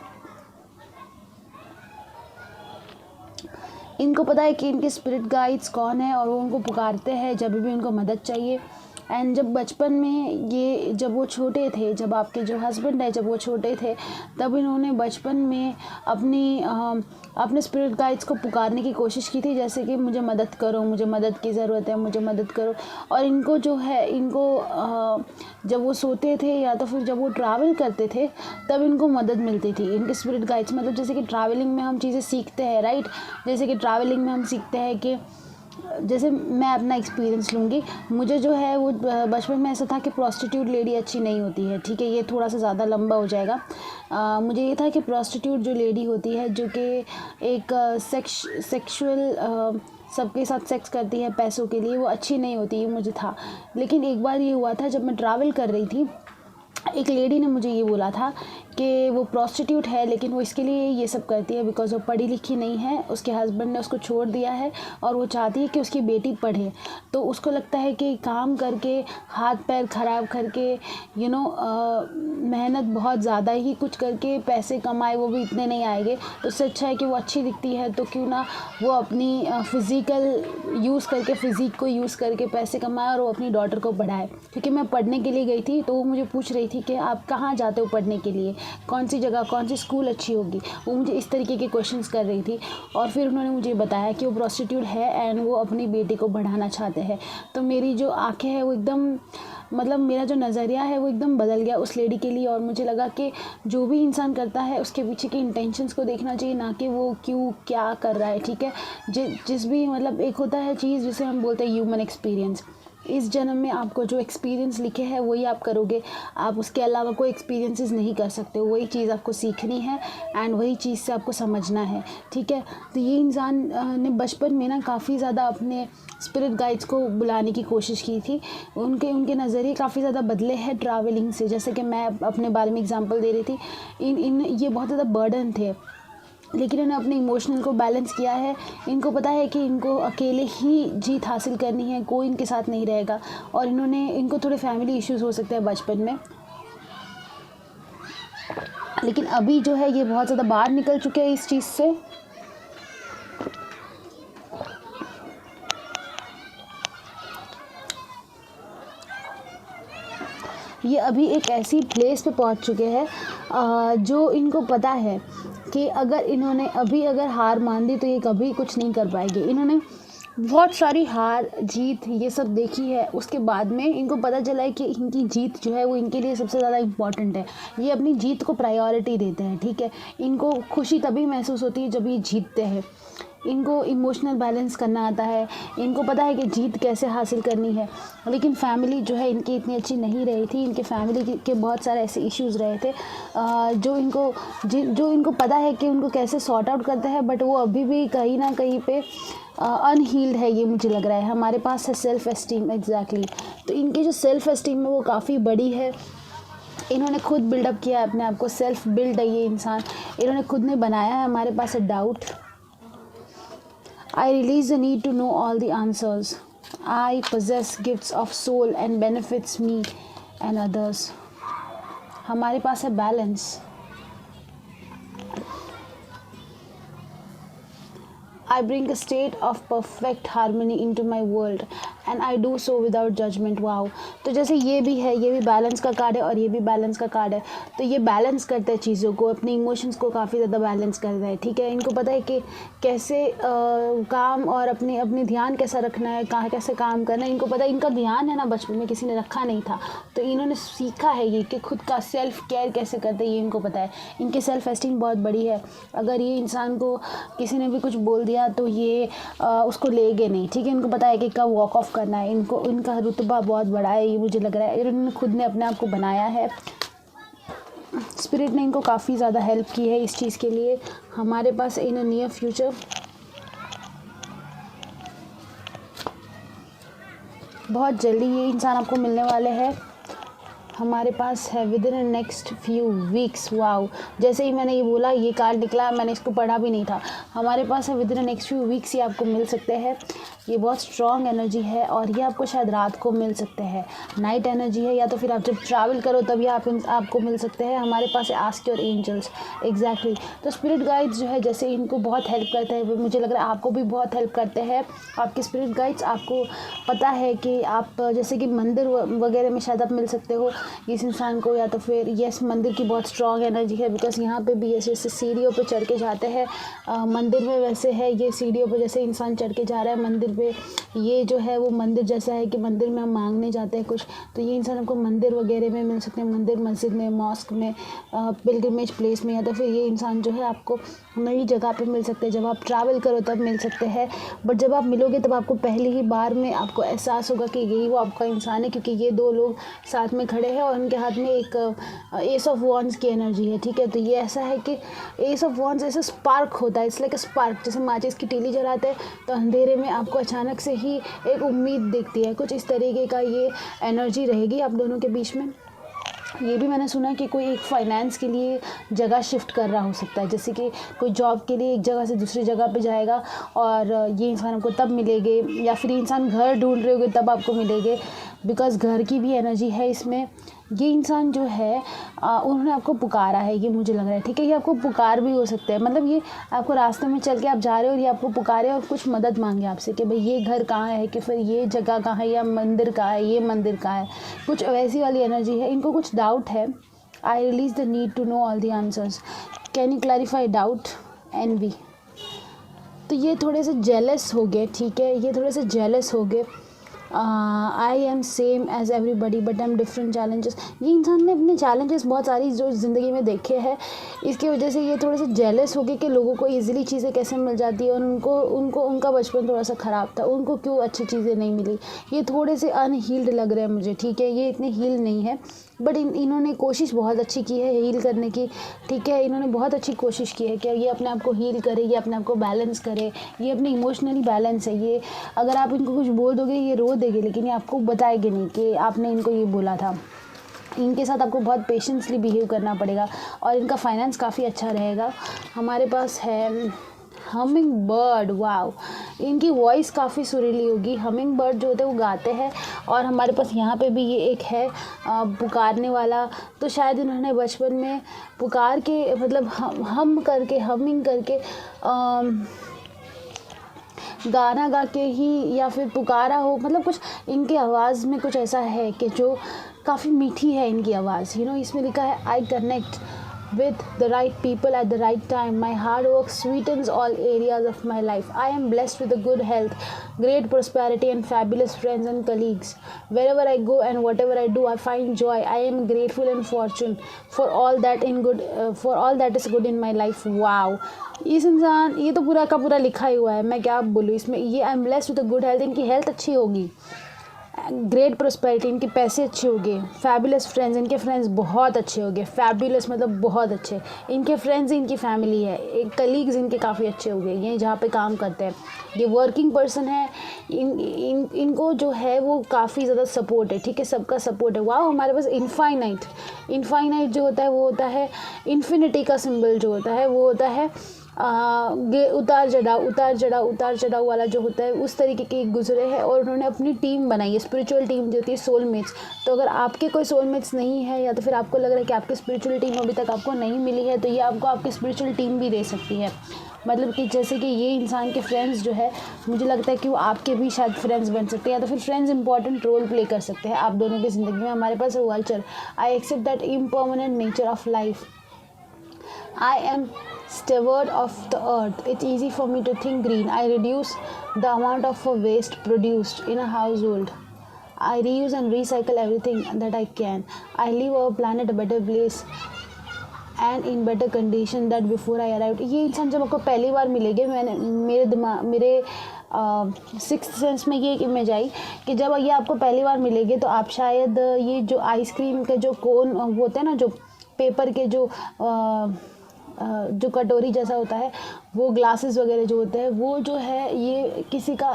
इनको पता है कि इनके स्पिरिट गाइड्स कौन है और वो उनको पुकारते हैं जब भी उनको मदद चाहिए। एंड जब बचपन में जब वो छोटे थे, जब आपके जो हस्बैंड है जब वो छोटे थे, तब इन्होंने बचपन में अपने स्पिरिट गाइड्स को पुकारने की कोशिश की थी, जैसे कि मुझे मदद करो, मुझे मदद की ज़रूरत है, मुझे मदद करो। और इनको जो है जब वो सोते थे या तो फिर जब वो ट्रैवल करते थे तब इनको मदद मिलती थी इनके स्पिरिट गाइड्स। मतलब जैसे कि ट्रैवलिंग में हम चीज़ें सीखते हैं, राइट, जैसे कि ट्रैवलिंग में हम सीखते हैं कि जैसे मैं अपना एक्सपीरियंस लूँगी, मुझे जो है वो बचपन में ऐसा था कि प्रोस्टिट्यूट लेडी अच्छी नहीं होती है, ठीक है, ये थोड़ा सा ज़्यादा लंबा हो जाएगा। मुझे ये था कि प्रोस्टिट्यूट जो लेडी होती है जो कि एक सेक्सुअल सबके साथ सेक्स करती है पैसों के लिए, वो अच्छी नहीं होती, ये मुझे था। लेकिन एक बार ये हुआ था जब मैं ट्रैवल कर रही थी, एक लेडी ने मुझे ये बोला था कि वो प्रॉस्टिट्यूट है, लेकिन वो इसके लिए ये सब करती है बिकॉज़ वो पढ़ी लिखी नहीं है, उसके हस्बैंड ने उसको छोड़ दिया है और वो चाहती है कि उसकी बेटी पढ़े। तो उसको लगता है कि काम करके हाथ पैर ख़राब करके मेहनत बहुत ज़्यादा ही कुछ करके पैसे कमाए, वो भी इतने नहीं आएंगे, तो उससे अच्छा है कि वो अच्छी दिखती है तो क्यों ना वो अपनी फ़िज़िकल यूज़ करके, फ़िज़िक को यूज़ करके पैसे कमाए और वो अपनी डॉटर को पढ़ाए। क्योंकि मैं पढ़ने के लिए गई थी तो वो मुझे पूछ रही थी कि आप कहाँ जाते हो पढ़ने के लिए, कौन सी जगह, कौन सी स्कूल अच्छी होगी, वो मुझे इस तरीके के क्वेश्चंस कर रही थी। और फिर उन्होंने मुझे बताया कि वो प्रॉस्टिट्यूट है एंड वो अपनी बेटी को बढ़ाना चाहते हैं। तो मेरी जो आँखें हैं वो एकदम, मतलब मेरा जो नज़रिया है वो एकदम बदल गया उस लेडी के लिए। और मुझे लगा कि जो भी इंसान करता है उसके पीछे के इंटेंशंस को देखना चाहिए, ना कि वो क्यों क्या कर रहा है, ठीक है। जिस भी मतलब एक होता है चीज़ जिसे हम बोलते हैं ह्यूमन एक्सपीरियंस। इस जन्म में आपको जो एक्सपीरियंस लिखे हैं वही आप करोगे, आप उसके अलावा कोई एक्सपीरियंसेस नहीं कर सकते हो। वही चीज़ आपको सीखनी है एंड वही चीज़ से आपको समझना है, ठीक है। तो ये इंसान ने बचपन में ना काफ़ी ज़्यादा अपने स्पिरिट गाइड्स को बुलाने की कोशिश की थी। उनके नज़रिए काफ़ी ज़्यादा बदले हैं ट्रैवलिंग से। जैसे कि मैं अपने बारे में एग्जांपल दे रही थी, ये बहुत ज़्यादा बर्डन थे, लेकिन इन्होंने अपने इमोशनल को बैलेंस किया है। इनको पता है कि इनको अकेले ही जीत हासिल करनी है, कोई इनके साथ नहीं रहेगा। और इनको थोड़े फैमिली इश्यूज़ हो सकते हैं बचपन में, लेकिन अभी जो है ये बहुत ज़्यादा बाहर निकल चुके हैं इस चीज़ से। ये अभी एक ऐसी प्लेस पे पहुंच चुके हैं जो इनको पता है कि अगर हार मान दी तो ये कभी कुछ नहीं कर पाएंगे। इन्होंने बहुत सारी हार जीत ये सब देखी है, उसके बाद में इनको पता चला है कि इनकी जीत जो है वो इनके लिए सबसे ज़्यादा इम्पॉर्टेंट है। ये अपनी जीत को प्रायोरिटी देते हैं, ठीक है। इनको खुशी तभी महसूस होती है जब ये जीतते हैं। इनको इमोशनल बैलेंस करना आता है, इनको पता है कि जीत कैसे हासिल करनी है। लेकिन फैमिली जो है इनकी इतनी अच्छी नहीं रही थी, इनके फैमिली के बहुत सारे ऐसे इश्यूज़ रहे थे जो इनको पता है कि उनको कैसे सॉर्ट आउट करते हैं, बट वो अभी भी कहीं ना कहीं पे अनहील्ड है, ये मुझे लग रहा है। हमारे पास है सेल्फ़ एस्टीम, एग्जैक्टली। तो इनकी जो सेल्फ़ एस्टीम है वो काफ़ी बड़ी है। इन्होंने खुद बिल्डअप किया है अपने आप को, सेल्फ बिल्ड है ये इंसान, इन्होंने खुद ने बनाया है। हमारे पास है doubt. I release the need to know all the answers. I possess gifts of soul and benefits me and others. हमारे पास है balance. I bring a state of perfect harmony into my world and I do so without judgment. Wow. तो जैसे ये भी है, ये भी बैलेंस का कार्ड है और ये भी बैलेंस का कार्ड है। तो ये बैलेंस करते हैं चीज़ों को, अपने इमोशंस को काफ़ी ज़्यादा बैलेंस कर रहे हैं, ठीक है। इनको पता है कि कैसे काम और अपने ध्यान कैसा रखना है, कहाँ कैसे काम करना है। इनको पता है, इनका ध्यान है ना बचपन में किसी ने रखा नहीं था, तो इन्होंने सीखा है ये कि खुद का सेल्फ केयर कैसे करते हैं, ये इनको पता है। इनकी सेल्फ एस्टीम बहुत बड़ी है। अगर ये इंसान को किसी ने भी कुछ बोल दिया तो ये उसको लेंगे नहीं, ठीक है। इनको पता है कि कब वॉक ऑफ करना है। इनका रुतबा बहुत बड़ा है, ये मुझे लग रहा है। इन्होंने खुद ने अपने आप को बनाया है, स्पिरिट ने इनको काफ़ी ज़्यादा हेल्प की है इस चीज़ के लिए। हमारे पास इन अ नियर फ्यूचर बहुत जल्दी ये इंसान आपको मिलने वाले हैं। हमारे पास है with in next few weeks. Wow, जैसे ही मैंने ये बोला ये कार्ड निकला, मैंने इसको पढ़ा भी नहीं था। हमारे पास है with in next few weeks, ये आपको मिल सकते हैं। ये बहुत स्ट्रॉन्ग एनर्जी है और ये आपको शायद रात को मिल सकते हैं। नाइट एनर्जी है, या तो फिर आप जब ट्रैवल करो तभी आपको मिल सकते हैं। हमारे पास है आस्क योर एंजल्स, एग्जैक्टली। तो स्पिरिट गाइड्स जो है जैसे इनको बहुत हेल्प करते हैं, मुझे लग रहा है आपको भी बहुत हेल्प करते हैं। आपके स्पिरिट गाइड्स, आपको पता है कि आप जैसे कि मंदिर वगैरह में शायद आप मिल सकते हो इस इंसान को, या तो फिर यस मंदिर की बहुत स्ट्रॉन्ग एनर्जी है बिकॉज यहाँ पे भी ऐसे सीढ़ियों पे चढ़ के जाते हैं मंदिर में। वैसे है ये सीढ़ियों पे जैसे इंसान चढ़ के जा रहा है मंदिर पे, ये जो है वो मंदिर जैसा है कि मंदिर में हम मांगने जाते हैं कुछ, तो ये इंसान आपको मंदिर वगैरह में मिल सकते हैं, मंदिर मस्जिद में, मॉस्क में, पिलग्रिमेज प्लेस में, या तो फिर ये इंसान जो है आपको नई जगह पे मिल सकते हैं। जब आप ट्रैवल करो तब मिल सकते हैं, बट जब आप मिलोगे तब आपको पहली ही बार में आपको एहसास होगा कि यही वो आपका इंसान है, क्योंकि ये दो लोग साथ में खड़े हैं और उनके हाथ में एक एस ऑफ वॉन्ड्स की एनर्जी है, ठीक है। तो ये ऐसा है कि एस ऑफ वॉन्ड्स ऐसे स्पार्क होता है, इसलिए कि स्पार्क जैसे माचिस की तीली जलाते हैं तो अंधेरे में आपको अचानक से ही एक उम्मीद दिखती है, कुछ इस तरीके का ये एनर्जी रहेगी आप दोनों के बीच में। ये भी मैंने सुना है कि कोई एक फाइनेंस के लिए जगह शिफ्ट कर रहा हो सकता है, जैसे कि कोई जॉब के लिए एक जगह से दूसरी जगह पे जाएगा और ये इंसान आपको तब मिलेंगे, या फिर इंसान घर ढूंढ रहे होगे तब आपको मिलेंगे, बिकॉज़ घर की भी एनर्जी है इसमें। ये इंसान जो है उन्होंने आपको पुकारा है, ये मुझे लग रहा है, ठीक है। ये आपको पुकार भी हो सकता है, मतलब ये आपको रास्ते में चल के आप जा रहे हो और ये आपको पुकारे और कुछ मदद मांगे आपसे कि भाई ये घर कहाँ है, कि फिर ये जगह कहाँ है, या मंदिर कहाँ है, ये मंदिर कहाँ है, कुछ वैसी वाली एनर्जी है। इनको कुछ डाउट है। I release the need to know all the answers, can you clarify doubt, envy. तो ये थोड़े से जेलस हो गए, ठीक है, ये थोड़े से जेलस हो गए। I am same as everybody but I am different challenges. ये इंसान ने अपने चैलेंजेस बहुत सारी जो ज़िंदगी में देखे हैं, इसकी वजह से ये थोड़े से जेलस हो गए कि लोगों को इजीली चीज़ें कैसे मिल जाती है, और उनको उनको उनका बचपन थोड़ा सा ख़राब था, उनको क्यों अच्छी चीज़ें नहीं मिली। ये थोड़े से अनहील्ड लग रहे हैं मुझे, ठीक है। ये इतने हील नहीं है, बट इन्होंने कोशिश बहुत अच्छी की है हील करने की, ठीक है। इन्होंने बहुत अच्छी कोशिश की है कि ये अपने आप को हील करे, ये अपने आप को बैलेंस करे, ये अपने इमोशनली बैलेंस है। ये अगर आप इनको कुछ बोल दोगे ये रो देंगे, लेकिन ये आपको बताएंगे नहीं कि आपने इनको ये बोला था। इनके साथ आपको बहुत पेशेंसली बिहेव करना पड़ेगा, और इनका फाइनेंस काफ़ी अच्छा रहेगा। हमारे पास है हमिंग बर्ड, वाओ, इनकी वॉइस काफ़ी सुरीली होगी। हमिंग बर्ड जो होते हैं वो गाते हैं, और हमारे पास यहाँ पे भी ये एक है पुकारने वाला। तो शायद इन्होंने बचपन में पुकार के, मतलब हम करके, हमिंग करके गाना गा के ही, या फिर पुकारा हो, मतलब कुछ इनकी आवाज़ में कुछ ऐसा है कि जो काफ़ी मीठी है इनकी आवाज़। इसमें लिखा है I connect with the right people at the right time. My hard work sweetens all areas of my life. I am blessed with a good health, great prosperity, and fabulous friends and colleagues. Wherever I go and whatever I do, I find joy. I am grateful and fortunate for all that for all that is good in my life. Wow. इस इंसान, ये तो पूरा का पूरा लिखा ही हुआ है, मैं क्या बोलूँ इसमें। ये I am blessed with a good health, इनकी हेल्थ अच्छी होगी, ग्रेट प्रोस्पेरिटी, इनके पैसे अच्छे होंगे, फैबुलस फ्रेंड्स, इनके फ्रेंड्स बहुत अच्छे होंगे, फैबुलस मतलब बहुत अच्छे, इनके फ्रेंड्स, इनकी फैमिली है, एक कलीग्स इनके काफ़ी अच्छे होंगे, ये जहाँ पे काम करते हैं, ये वर्किंग पर्सन है, इनको जो है वो काफ़ी ज़्यादा सपोर्ट है, ठीक है, सबका सपोर्ट है। वाह, हमारे पास इनफाइनाइट जो होता है वो होता है इन्फिनिटी का सिंबल, जो होता है वो होता है उतार चढ़ाव वाला जो होता है, उस तरीके के गुजरे हैं। और उन्होंने अपनी टीम बनाई है, स्पिरिचुअल टीम जो होती है, सोलमेट्स। तो अगर आपके कोई सोलमेट्स नहीं है, या तो फिर आपको लग रहा है कि आपकी स्पिरिचुअल टीम अभी तक आपको नहीं मिली है, तो ये आपको आपकी स्पिरिचुअल टीम भी दे सकती है। मतलब कि जैसे कि ये इंसान के फ्रेंड्स जो है, मुझे लगता है कि वो आपके भी शायद फ्रेंड्स बन सकते हैं, या तो फिर फ्रेंड्स इंपॉर्टेंट रोल प्ले कर सकते हैं आप दोनों की ज़िंदगी में। हमारे पास है vulture, I accept that impermanent nature of life. I am steward of the earth. It's easy for me to think green. I reduce the amount of waste produced in a household. I reuse and recycle everything that I can. I leave our planet a better place and in better condition that before I arrived. ये इंसान जब आपको पहली बार मिलेंगे, मेरे सिक्स्थ सेंस में ये एक इमेज आई कि जब ये आपको पहली बार मिलेंगे तो आप शायद ये जो आइसक्रीम के जो कोन होते हैं ना, जो पेपर के जो कटोरी जैसा होता है, वो ग्लासेस वगैरह जो होते हैं, वो जो है ये किसी का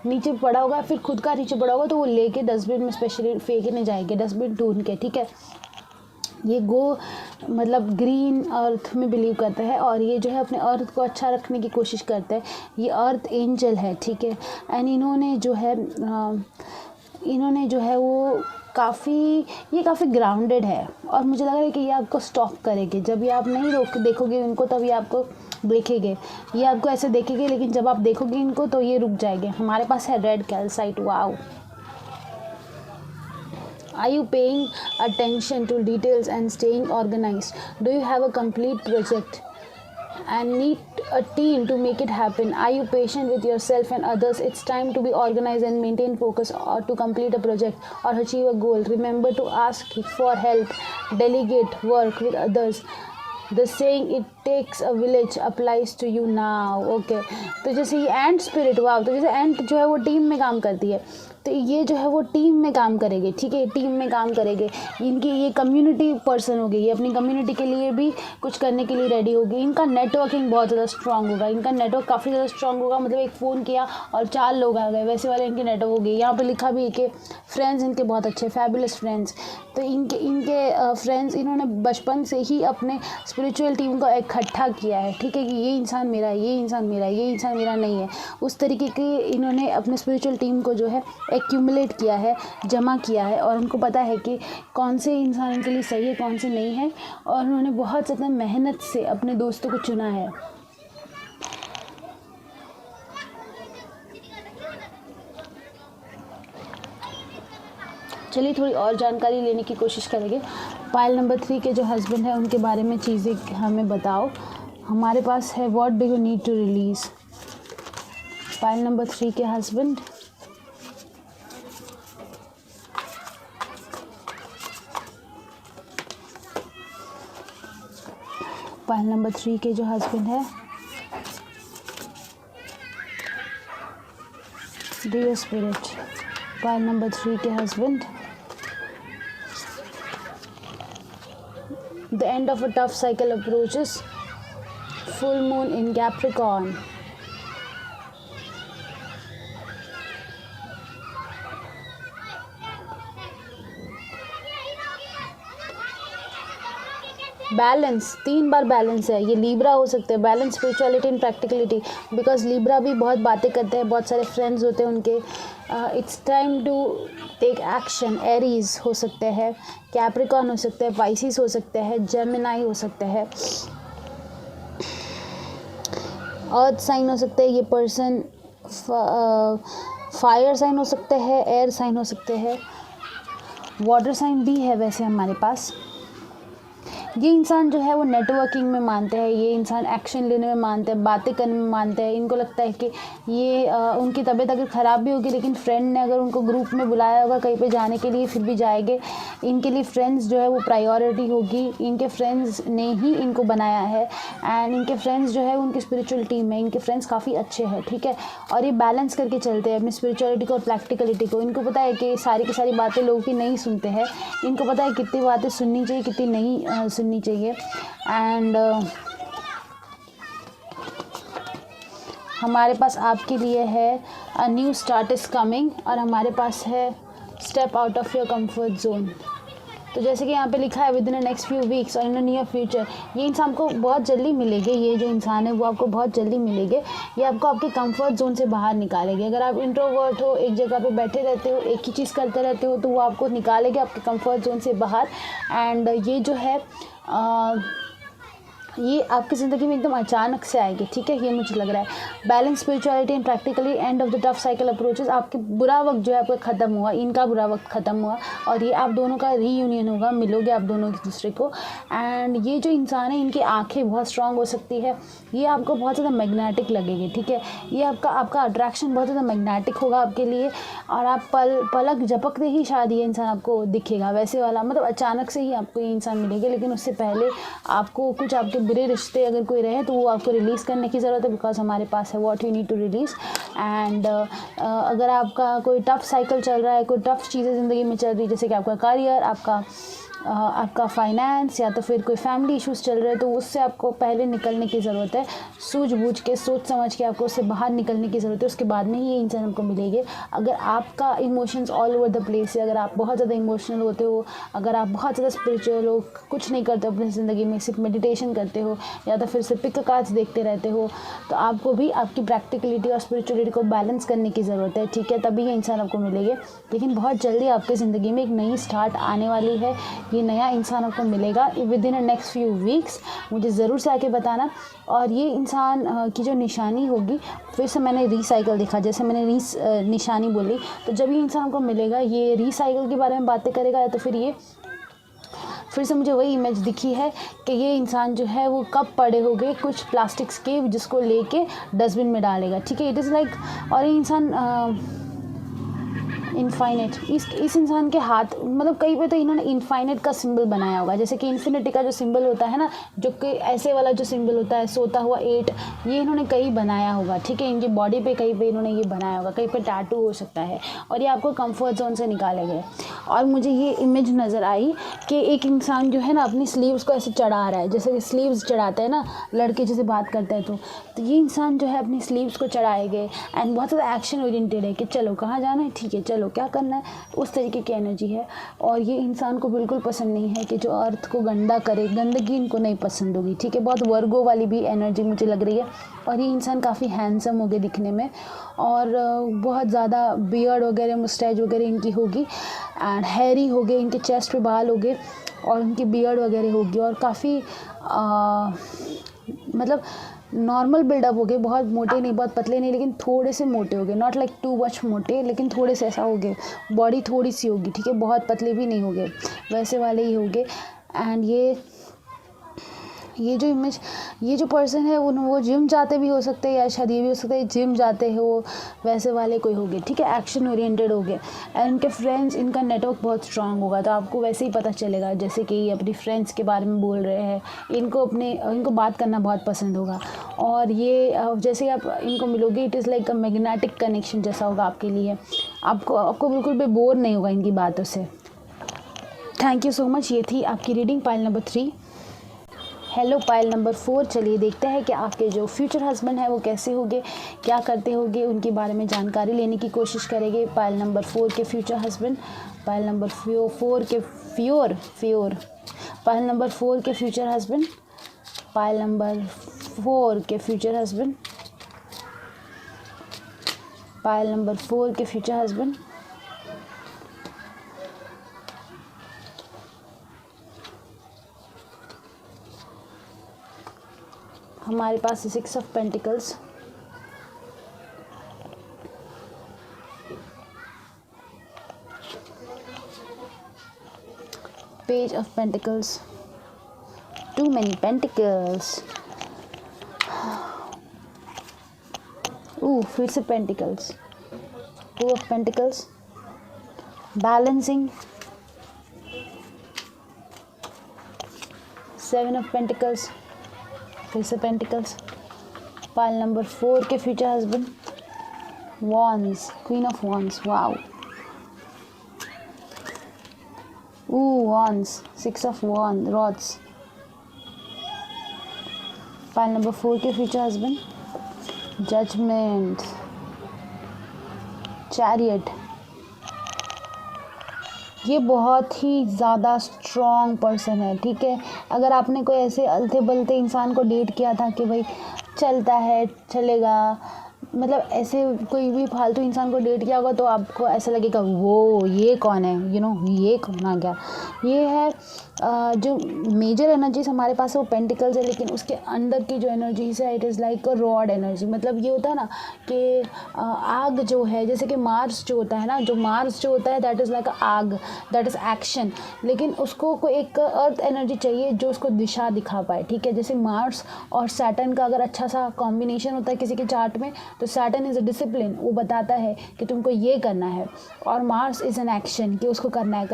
नीचे पड़ा होगा, फिर खुद का नीचे पड़ा होगा, तो वो लेके डस्टबिन में स्पेशली फेंकने जाएंगे, डस्टबिन ढूंढ के, ठीक है। ये मतलब ग्रीन अर्थ में बिलीव करता है, और ये जो है अपने अर्थ को अच्छा रखने की कोशिश करता है। ये अर्थ एंजल है, ठीक है। एंड इन्होंने जो है वो काफ़ी ग्राउंडेड है, और मुझे लग रहा है कि ये आपको स्टॉक करेंगे। जब ये आप नहीं देखोगे इनको, तब ये आपको देखेंगे, ये आपको ऐसे देखेंगे, लेकिन जब आप देखोगे इनको तो ये रुक जाएंगे। हमारे पास है red calcite, wow. Are you paying attention to details and staying organized? Do you have a complete project and need a team to make it happen? Are you patient with yourself and others? It's time to be organized and maintain focus or to complete a project or achieve a goal. Remember to ask for help, delegate work with others. The saying it takes a village applies to you now. Okay, तो जैसे ये एंट स्पिरिट, वाह, तो जैसे एंट जो है वो टीम में काम करती है, तो ये जो है वो टीम में काम करेंगे, ठीक है, टीम में काम करेंगे। इनकी ये कम्युनिटी पर्सन होगी, ये अपनी कम्युनिटी के लिए भी कुछ करने के लिए रेडी होगी। इनका नेटवर्किंग बहुत ज़्यादा स्ट्रांग होगा, इनका नेटवर्क काफ़ी ज़्यादा स्ट्रांग होगा। मतलब एक फ़ोन किया और 4 लोग आ गए, वैसे वाले इनके नेटवर्क होगी। यहाँ पे लिखा भी है कि फ्रेंड्स इनके बहुत अच्छे, फैबुलस फ्रेंड्स। तो इनके फ्रेंड्स इन्होंने बचपन से ही अपने स्पिरिचुअल टीम को इकट्ठा किया है, ठीक है, कि ये इंसान मेरा है, ये इंसान मेरा है, ये इंसान मेरा नहीं है। उस तरीके के इन्होंने अपने स्पिरिचुअल टीम को जो है एक्यूमुलेट किया है, जमा किया है, और उनको पता है कि कौन से इंसान इनके लिए सही है, कौन से नहीं है। और उन्होंने बहुत ज़्यादा मेहनत से अपने दोस्तों को चुना है। चलिए थोड़ी और जानकारी लेने की कोशिश करेंगे। पाइल नंबर 3 के जो हस्बैंड है उनके बारे में चीज़ें हमें बताओ। हमारे पास है what do you need to release. Pile number 3 के हस्बैंड, पाइल नंबर 3 के जो हस्बैंड है, डियर स्पिरिट, पाइल नंबर 3 के husband, the end of a tough cycle approaches, full moon in Capricorn. Balance, 3 bar balance है। ये लीब्रा हो सकते हैं, balance, spirituality and practicality, because Libra भी बहुत बातें करते हैं, बहुत सारे फ्रेंड्स होते हैं उनके। It's time to take action. Aries हो सकते हैं, कैप्रिकॉर्न हो सकते हैं, पाइसिस हो सकते हैं, जेमिनाई हो सकते हैं, अर्थ साइन हो सकते हैं ये पर्सन, फायर साइन हो सकते हैं, एयर साइन हो सकते हैं, वाटर साइन भी है वैसे हमारे पास। ये इंसान जो है वो नेटवर्किंग में मानते हैं, ये इंसान एक्शन लेने में मानते हैं, बातें करने में मानते हैं। इनको लगता है कि ये उनकी तबीयत अगर ख़राब भी होगी लेकिन फ्रेंड ने अगर उनको ग्रुप में बुलाया होगा कहीं पे जाने के लिए, फिर भी जाएंगे। इनके लिए फ्रेंड्स जो है वो प्रायोरिटी होगी। इनके फ्रेंड्स ने ही इनको बनाया है, एंड इनके फ्रेंड्स जो है उनकी स्पिरिचुअल टीम है। इनके फ्रेंड्स काफ़ी अच्छे हैं, ठीक है, और ये बैलेंस करके चलते हैं अपनी स्पिरिचुअलिटी को और प्रैक्टिकलिटी को। इनको पता है कि सारी की सारी बातें लोगों की नहीं सुनते हैं। इनको पता है कितनी बातें सुननी चाहिए, कितनी नहीं सुननी चाहिए। एंड हमारे पास आपके लिए है a new start is coming, और हमारे पास है step out of your comfort zone. तो जैसे कि यहाँ पे लिखा है with in the next few weeks और इन द नियर फ्यूचर, ये इंसान को बहुत जल्दी मिलेंगे। ये जो इंसान है वो आपको बहुत जल्दी मिलेंगे। ये आपको आपके कंफर्ट जोन से बाहर निकालेंगे। अगर आप इंट्रोवर्ट हो, एक जगह पे बैठे रहते हो, एक ही चीज़ करते रहते हो, तो वो आपको निकालेंगे आपके कंफर्ट जोन से बाहर। एंड ये जो है ये आपकी ज़िंदगी में एकदम अचानक से आएगी, ठीक है, ये मुझे लग रहा है। Balance, spirituality and practically, end of the tough cycle approaches. आपके बुरा वक्त जो है आपका ख़त्म हुआ, इनका बुरा वक्त ख़त्म हुआ, और ये आप दोनों का रीयूनियन होगा, मिलोगे आप दोनों एक दूसरे को। एंड ये जो इंसान है इनकी आंखें बहुत स्ट्रांग हो सकती है, ये आपको बहुत ज़्यादा मैग्नेटिक लगेगी, ठीक है, ये आपका अट्रैक्शन बहुत ज़्यादा मैग्नेटिक होगा आपके लिए। और आप पलक झपकते ही शायद ये इंसान आपको दिखेगा, वैसे वाला, मतलब अचानक से ही आपको ये इंसान मिलेगा। लेकिन उससे पहले आपको कुछ आपके बुरे रिश्ते अगर कोई रहे तो वो आपको रिलीज़ करने की ज़रूरत है, बिकॉज हमारे पास है what you need to release. And अगर आपका कोई टफ साइकिल चल रहा है, कोई टफ चीज़ें ज़िंदगी में चल रही है, जैसे कि आपका करियर, आपका फाइनेंस, या तो फिर कोई फैमिली इश्यूज़ चल रहे हैं, तो उससे आपको पहले निकलने की ज़रूरत है। सूझबूझ के, सोच समझ के आपको उससे बाहर निकलने की ज़रूरत है। उसके बाद में ही ये इंसान आपको मिलेंगे। अगर आपका emotions all over the place है, अगर आप बहुत ज़्यादा इमोशनल होते हो, अगर आप बहुत ज़्यादा स्पिरिचुअल हो, कुछ नहीं करते हो अपनी ज़िंदगी में, सिर्फ मेडिटेशन करते हो या तो फिर सिर्फ पिक कार्ड्स देखते रहते हो, तो आपको भी आपकी प्रैक्टिकलिटी और स्पिरिचुअलिटी को बैलेंस करने की ज़रूरत है, ठीक है, तभी ये इंसान आपको मिलेंगे। लेकिन बहुत जल्दी आपकी ज़िंदगी में एक नई स्टार्ट आने वाली है। ये नया इंसान आपको मिलेगा with in next few weeks. मुझे ज़रूर से आके बताना। और ये इंसान की जो निशानी होगी, फिर से मैंने रिसाइकल देखा, जैसे मैंने निशानी बोली, तो जब ये इंसान आपको मिलेगा ये रिसाइकल के बारे में बातें करेगा, या तो फिर से मुझे वही इमेज दिखी है कि ये इंसान जो है वो कब पड़े हो गए कुछ प्लास्टिक्स के, जिसको लेके डस्टबिन में डालेगा, ठीक है, इट इज़ लाइक। और ये इंसान इनफाइनाइट, इस इंसान के हाथ, मतलब कहीं पे तो इन्होंने इनफाइनाइट का सिंबल बनाया होगा, जैसे कि इन्फिनिटी का जो सिंबल होता है ना, जो कि ऐसे वाला जो सिंबल होता है सोता हुआ 8, ये इन्होंने कहीं बनाया होगा, ठीक है। इनकी बॉडी पे कहीं पे इन्होंने ये बनाया होगा, कहीं पे टैटू हो सकता है, और ये आपको कंफर्ट जोन से निकाले गए। और मुझे ये इमेज नज़र आई कि एक इंसान जो है ना अपनी स्लीव्स को ऐसे चढ़ा रहा है, जैसे स्लीव्स चढ़ाते हैं ना लड़के जैसे बात करते हैं, तो ये इंसान जो है अपनी स्लीव्स को चढ़ाए गए एंड बहुत ज़्यादा एक्शन ओरिएंटेड है कि चलो कहाँ जाना है, ठीक है चलो क्या करना है, उस तरीके की एनर्जी है। और ये इंसान को बिल्कुल पसंद नहीं है कि जो अर्थ को गंदा करे, गंदगी इनको नहीं पसंद होगी, ठीक है। बहुत वर्गो वाली भी एनर्जी मुझे लग रही है। और ये इंसान काफ़ी हैंडसम हो गए दिखने में, और बहुत ज़्यादा बियर्ड वगैरह मुस्टैच वगैरह इनकी होगी, एंड हैरी हो गए, इनके चेस्ट पे बाल हो गए, और उनकी बियर्ड वगैरह होगी, और काफ़ी मतलब नॉर्मल बिल्डअप हो गए, बहुत मोटे नहीं बहुत पतले नहीं, लेकिन थोड़े से मोटे हो गए, नॉट लाइक टू मच मोटे, लेकिन थोड़े से ऐसा हो गए, बॉडी थोड़ी सी होगी, ठीक है, बहुत पतले भी नहीं हो गए, वैसे वाले ही हो गए। एंड ये जो इमेज, ये जो पर्सन है वो जिम जाते भी हो सकते हैं, या शायद ये भी हो सकता है जिम जाते हो, वैसे वाले कोई हो गए, ठीक है, एक्शन ओरिएंटेड हो गए। एंड इनके फ्रेंड्स, इनका नेटवर्क बहुत स्ट्रांग होगा, तो आपको वैसे ही पता चलेगा, जैसे कि ये अपनी फ्रेंड्स के बारे में बोल रहे हैं, इनको बात करना बहुत पसंद होगा। और ये जैसे आप इनको मिलोगे, it is like a magnetic connection जैसा होगा आपके लिए, आपको बिल्कुल भी बोर नहीं होगा इनकी बातों से। Thank you so much. ये थी आपकी reading pile number 3। Hello pile number 4, चलिए देखते हैं कि आपके जो फ्यूचर हस्बैंड है वो कैसे होंगे, क्या करते होंगे, उनके बारे में जानकारी लेने की कोशिश करेंगे। पाइल नंबर 4 के फ्यूचर हस्बैंड, पाइल नंबर 4 के पाइल नंबर 4 के फ्यूचर हस्बैंड, पाइल नंबर 4 के फ्यूचर हस्बैंड, पाइल नंबर 4 के फ्यूचर हस्बैंड, हमारे पास 6 of pentacles, page of pentacles, too many pentacles, फिर से pentacles, 2 of pentacles, balancing, 7 of pentacles, फिर से पेंटिकल्स, पाइल नंबर 4 के future husband, wands, queen of wands, wow, wands, 6 of wands, rods, pile number 4 के फ्यूचर हस्बैंड, जजमेंट, चैरियट। ये बहुत ही ज़्यादा स्ट्रॉन्ग पर्सन है, ठीक है। अगर आपने कोई ऐसे अलते बलते इंसान को डेट किया था कि भाई चलता है चलेगा, मतलब ऐसे कोई भी फालतू इंसान को डेट किया होगा, तो आपको ऐसा लगेगा वो ये कौन है, ये कौन आ गया। ये है जो मेजर एनर्जीज हमारे पास है वो पेंटिकल्स है, लेकिन उसके अंदर की जो एनर्जीज है it is like a rod energy. मतलब ये होता है ना कि आग जो है, जैसे कि मार्स जो होता है ना, जो मार्स जो होता है दैट इज़ लाइक आग, दैट इज़ एक्शन, लेकिन उसको कोई एक अर्थ एनर्जी चाहिए जो उसको दिशा दिखा पाए, ठीक है। जैसे मार्स और सैटर्न का अगर अच्छा सा कॉम्बिनेशन होता है किसी के चार्ट में, तो सैटर्न इज़ अ डिसिप्लिन, वो बताता है कि तुमको ये करना है, और मार्स इज़ एन एक्शन कि उसको करना है।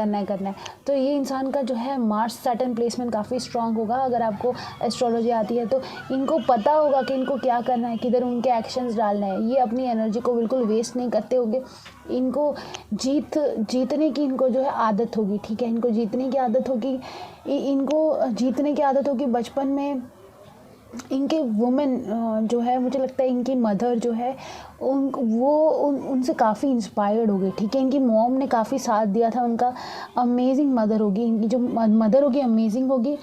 तो ये इंसान का जो है मार्स सैटर्न प्लेसमेंट काफ़ी स्ट्रांग होगा। अगर आपको एस्ट्रोलॉजी आती है तो इनको पता होगा कि इनको क्या करना है, किधर उनके एक्शंस डालना है। ये अपनी एनर्जी को बिल्कुल वेस्ट नहीं करते होंगे। इनको जीतने की इनको जो है आदत होगी, ठीक है। इनको जीतने की आदत होगी, बचपन में इनके वुमेन जो है, मुझे लगता है इनकी मदर जो है उनसे काफ़ी इंस्पायर्ड हो गई, ठीक है। इनकी मॉम ने काफ़ी साथ दिया था उनका। अमेजिंग मदर होगी इनकी, जो मदर होगी अमेजिंग होगी।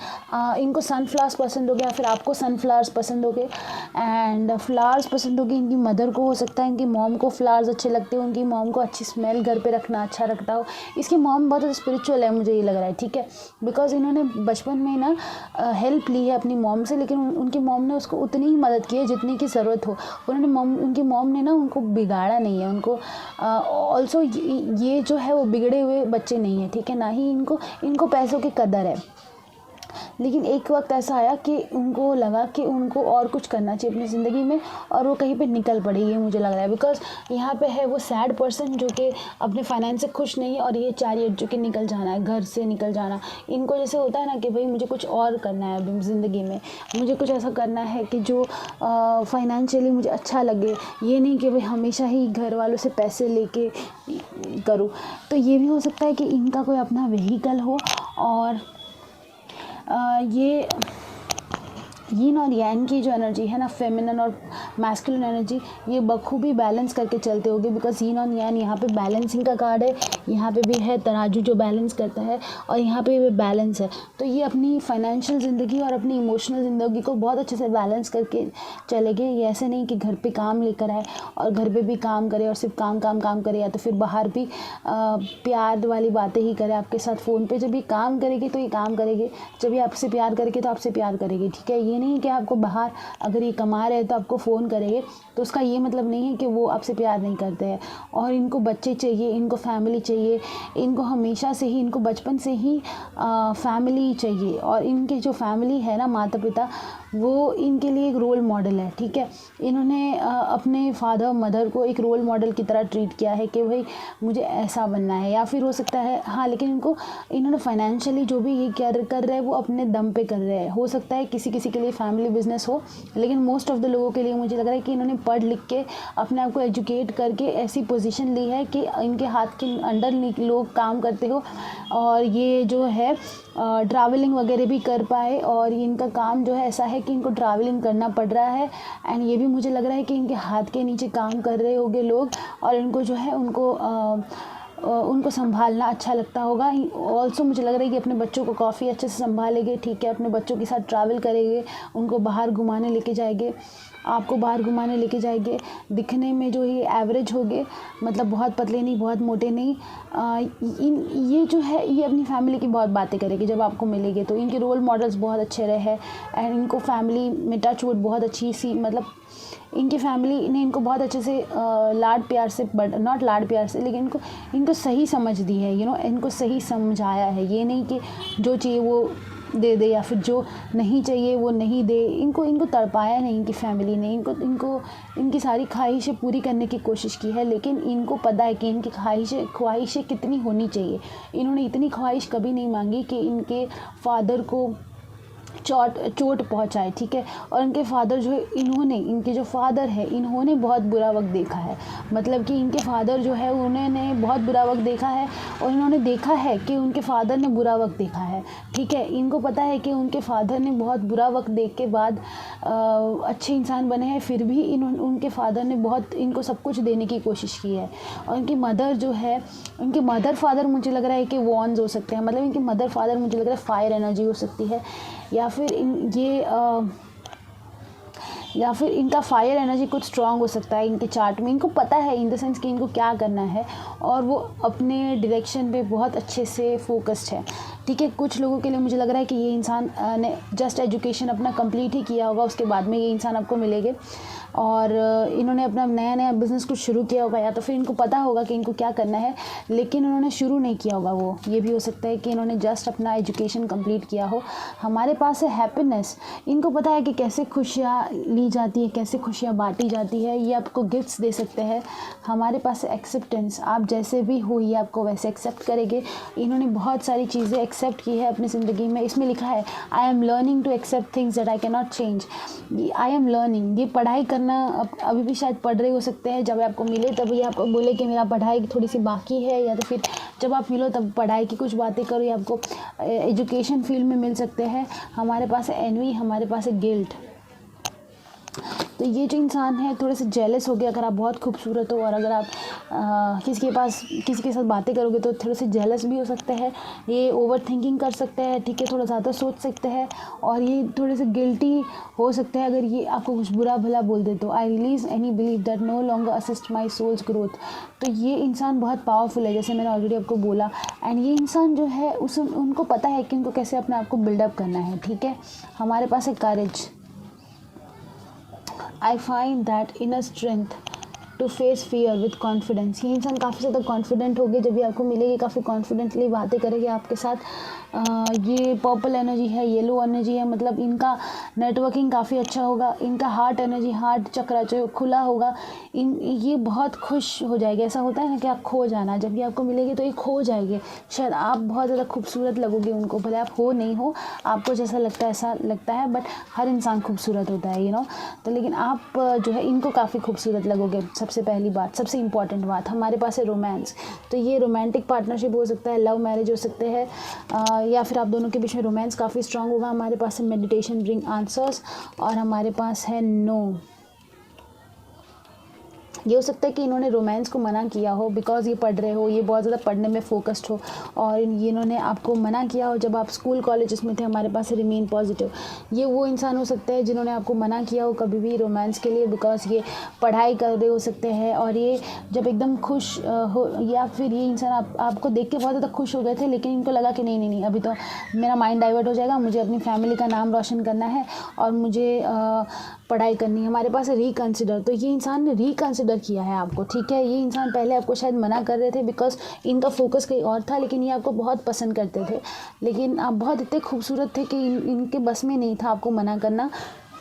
इनको सनफ्लावर्स पसंद हो गया, फिर आपको सनफ्लावर्स पसंद हो गए, एंड फ्लावर्स पसंद होगी इनकी मदर को। हो सकता है इनकी मॉम को फ्लावर्स अच्छे लगते हो, उनकी मॉम को अच्छी स्मेल घर पे रखना अच्छा लगता हो। इसकी मॉम बहुत स्पिरिचुअल है, मुझे ये लग रहा है, ठीक है, बिकॉज इन्होंने बचपन में ना हेल्प ली है अपनी मॉम से, लेकिन उनकी मॉम ने उसको उतनी ही मदद की है जितनी की ज़रूरत हो। उनकी मॉम ने ना उनको बिगाड़ा नहीं है। उनको ऑल्सो ये जो है वो बिगड़े हुए बच्चे नहीं है, ठीक है, ना ही इनको पैसों की कदर है। लेकिन एक वक्त ऐसा आया कि उनको लगा कि उनको और कुछ करना चाहिए अपनी ज़िंदगी में, और वो कहीं पे निकल पड़ी, ये मुझे लग रहा है। बिकॉज यहाँ पे है वो सैड पर्सन जो कि अपने फाइनेंस से खुश नहीं है, और ये चैरियट जो कि निकल जाना है, घर से निकल जाना। इनको जैसे होता है ना कि भाई मुझे कुछ और करना है अभी ज़िंदगी में, मुझे कुछ ऐसा करना है कि जो फाइनेंशियली मुझे अच्छा लगे, ये नहीं कि भाई हमेशा ही घर वालों से पैसे लेके करूँ। तो ये भी हो सकता है कि इनका कोई अपना व्हीकल हो, और ये यीन और यांग की जो एनर्जी है ना, फेमिनिन और मैस्कुलिन एनर्जी, ये बखूबी बैलेंस करके चलते होंगे। बिकॉज यीन और यांग यहाँ पे बैलेंसिंग का कार्ड है, यहाँ पे भी है तराजू जो बैलेंस करता है, और यहाँ पे भी बैलेंस है। तो ये अपनी फाइनेंशियल ज़िंदगी और अपनी इमोशनल ज़िंदगी को बहुत अच्छे से बैलेंस करके चलेंगे। ये ऐसे नहीं कि घर पे काम लेकर आए और घर पे भी काम करे और सिर्फ काम काम काम करे, या तो फिर बाहर भी प्यार वाली बातें ही करे आपके साथ फ़ोन पे। जब ये काम करेगी तो ये काम करेगी, जब ये आपसे प्यार करेगी तो आपसे प्यार करेगी, ठीक है। ये नहीं कि आपको बाहर अगर ये कमा रहे हैं तो आपको फ़ोन करेंगे, तो उसका ये मतलब नहीं है कि वो आपसे प्यार नहीं करते हैं। और इनको बच्चे चाहिए, इनको फैमिली चाहिए, इनको हमेशा से ही, इनको बचपन से ही फैमिली चाहिए। और इनके जो फैमिली है ना, माता पिता, वो इनके लिए एक रोल मॉडल है, ठीक है। इन्होंने अपने फादर मदर को एक रोल मॉडल की तरह ट्रीट किया है कि भाई मुझे ऐसा बनना है, या फिर हो सकता है हाँ, लेकिन इन्होंने फाइनेंशियली जो भी ये कर रहे हैं वो अपने दम पे कर रहे हैं। हो सकता है किसी किसी के लिए फैमिली बिजनेस हो, लेकिन मोस्ट ऑफ द लोगों के लिए मुझे लग रहा है कि इन्होंने पढ़ लिख के अपने आप को एजुकेट करके ऐसी पोजीशन ली है कि इनके हाथ के अंडर लोग काम करते हो, और ये जो है ट्रैवलिंग वगैरह भी कर पाए। और इनका काम जो है ऐसा है कि इनको ट्रैवलिंग करना पड़ रहा है, एंड ये भी मुझे लग रहा है कि इनके हाथ के नीचे काम कर रहे होंगे लोग, और इनको जो है उनको संभालना अच्छा लगता होगा। ऑल्सो मुझे लग रहा है कि अपने बच्चों को काफ़ी अच्छे से संभालेंगे, ठीक है। अपने बच्चों के साथ ट्रैवल करेंगे, उनको बाहर घुमाने लेके जाएंगे, आपको बाहर घुमाने लेके जाएंगे। दिखने में जो ये एवरेज होंगे, मतलब बहुत पतले नहीं, बहुत मोटे नहीं। ये जो है ये अपनी फैमिली की बहुत बातें करेंगे जब आपको मिलेंगे, तो इनके रोल मॉडल्स बहुत अच्छे रहे हैं, एंड इनको फैमिली में टच वुड बहुत अच्छी सी, मतलब इनकी फैमिली ने इनको बहुत अच्छे से लाड प्यार से, बट नॉट लाड प्यार से, लेकिन इनको सही समझ दी है, इनको सही समझाया है। ये नहीं कि जो चाहिए वो दे दे, या फिर जो नहीं चाहिए वो नहीं दे। इनको तड़पाया नहीं इनकी फैमिली ने, इनकी सारी ख्वाहिशें पूरी करने की कोशिश की है, लेकिन इनको पता है कि इनकी ख्वाहिशें कितनी होनी चाहिए। इन्होंने इतनी ख्वाहिश कभी नहीं मांगी कि इनके फादर को चोट पहुंचाए, ठीक है। और इनके फादर जो है, इनके जो फादर है, इन्होंने बहुत बुरा वक्त देखा है। मतलब कि इनके फादर जो है उन्होंने बहुत बुरा वक्त देखा है, और इन्होंने देखा है कि उनके फादर ने बुरा वक्त देखा है, ठीक है। इनको पता है कि उनके फादर ने बहुत बुरा वक्त देख के बाद अच्छे इंसान बने हैं, फिर भी उनके फादर ने बहुत इनको सब कुछ देने की कोशिश की है। और इनकी मदर जो है, इनके मदर फादर मुझे लग रहा है कि वॉन्स हो सकते हैं, मतलब इनके मदर फादर मुझे लग रहा है फायर एनर्जी हो सकती है, या फिर या फिर इनका फायर एनर्जी कुछ स्ट्रांग हो सकता है इनके चार्ट में। इनको पता है इन द सेंस कि इनको क्या करना है, और वो अपने डायरेक्शन पे बहुत अच्छे से फोकस्ड है, ठीक है। कुछ लोगों के लिए मुझे लग रहा है कि ये इंसान ने जस्ट एजुकेशन अपना कंप्लीट ही किया होगा, उसके बाद में ये इंसान आपको मिलेंगे, और इन्होंने अपना नया बिज़नेस कुछ शुरू किया होगा, या तो फिर इनको पता होगा कि इनको क्या करना है, लेकिन उन्होंने शुरू नहीं किया होगा। वो ये भी हो सकता है कि इन्होंने जस्ट अपना एजुकेशन कंप्लीट किया हो। हमारे पास है हैप्पीनेस। इनको पता है कि कैसे खुशियाँ ली जाती है, कैसे खुशियाँ बांटी जाती है। ये आपको गिफ्ट्स दे सकते हैं। हमारे पास है एक्सेप्टेंस। आप जैसे भी हो ये आपको वैसे एक्सेप्ट करेंगे। इन्होंने बहुत सारी चीज़ें एक्सेप्ट की है अपनी ज़िंदगी में। इसमें लिखा है I am learning to accept things that I can not change. I am learning, ये पढ़ाई करना अभी भी शायद पढ़ रहे हो सकते हैं। जब आपको मिले तब ये आपको बोले कि मेरा पढ़ाई थोड़ी सी बाकी है, या तो फिर जब आप मिलो तब पढ़ाई की कुछ बातें करो, या आपको एजुकेशन फील्ड में मिल सकते हैं। हमारे पास है एनवी, हमारे पास है गिल्ट। तो ये जो इंसान है थोड़े से जेलस हो गए अगर आप बहुत खूबसूरत हो, और अगर आप किसी के साथ बातें करोगे तो थोड़े से जेलस भी हो सकते हैं। ये ओवर थिंकिंग कर सकते हैं, ठीक है, थोड़ा ज़्यादा सोच सकते हैं, और ये थोड़े से गिल्टी हो सकते हैं अगर ये आपको कुछ बुरा भला बोल दे तो। I release any believe that no longer assist my soul's growth. तो ये इंसान बहुत पावरफुल है, जैसे मैंने ऑलरेडी आपको बोला। एंड ये इंसान जो है उनको पता है कि उनको कैसे अपने आप को बिल्डअप करना है, ठीक है। हमारे पास है courage. I find that inner strength to face fear with confidence. ये इंसान काफ़ी ज़्यादा कॉन्फिडेंट होगी जब भी आपको मिलेगी, काफ़ी कॉन्फिडेंटली बातें करेगी आपके साथ। ये पर्पल एनर्जी है, येलो एनर्जी है, मतलब इनका नेटवर्किंग काफ़ी अच्छा होगा। इनका हार्ट एनर्जी, हार्ट चक्र जो खुला होगा, ये बहुत खुश हो जाएगी। ऐसा होता है ना कि आप खो जाना, जब भी आपको मिलेगी तो ये खो जाएगी। शायद आप बहुत ज़्यादा खूबसूरत लगोगे उनको, भले आप हो नहीं हो, आपको जैसा लगता है ऐसा लगता है, बट हर इंसान खूबसूरत होता है, तो लेकिन आप जो है इनको काफ़ी खूबसूरत लगोगे। सबसे पहली बात, सबसे इम्पॉर्टेंट बात, हमारे पास है रोमांस। तो ये रोमांटिक पार्टनरशिप हो सकता है, लव मैरिज हो सकते हैं, या फिर आप दोनों के बीच में रोमांस काफ़ी स्ट्रांग होगा। हमारे पास है मेडिटेशन ब्रिंग आंसर्स, और हमारे पास है नो। ये हो सकता है कि इन्होंने रोमांस को मना किया हो, बिकॉज ये पढ़ रहे हो, ये बहुत ज़्यादा पढ़ने में फोकस्ड हो, और ये इन्होंने आपको मना किया हो जब आप स्कूल कॉलेजेस में थे। हमारे पास रिमेन पॉजिटिव, ये वो इंसान हो सकते हैं जिन्होंने आपको मना किया हो कभी भी रोमांस के लिए, बिकॉज ये पढ़ाई कर रहे हो सकते हैं, और ये जब एकदम खुश हो, या फिर ये इंसान आपको देख के बहुत ज़्यादा खुश हो गए थे, लेकिन इनको लगा कि नहीं नहीं नहीं, अभी तो मेरा माइंड डाइवर्ट हो जाएगा, मुझे अपनी फैमिली का नाम रोशन करना है और मुझे पढ़ाई करनी है। हमारे पास है रिकंसिडर, तो ये इंसान ने रिकंसिडर किया है आपको, ठीक है। ये इंसान पहले आपको शायद मना कर रहे थे बिकॉज इनका फोकस कहीं और था, लेकिन ये आपको बहुत पसंद करते थे, लेकिन आप बहुत इतने खूबसूरत थे कि इनके बस में नहीं था आपको मना करना,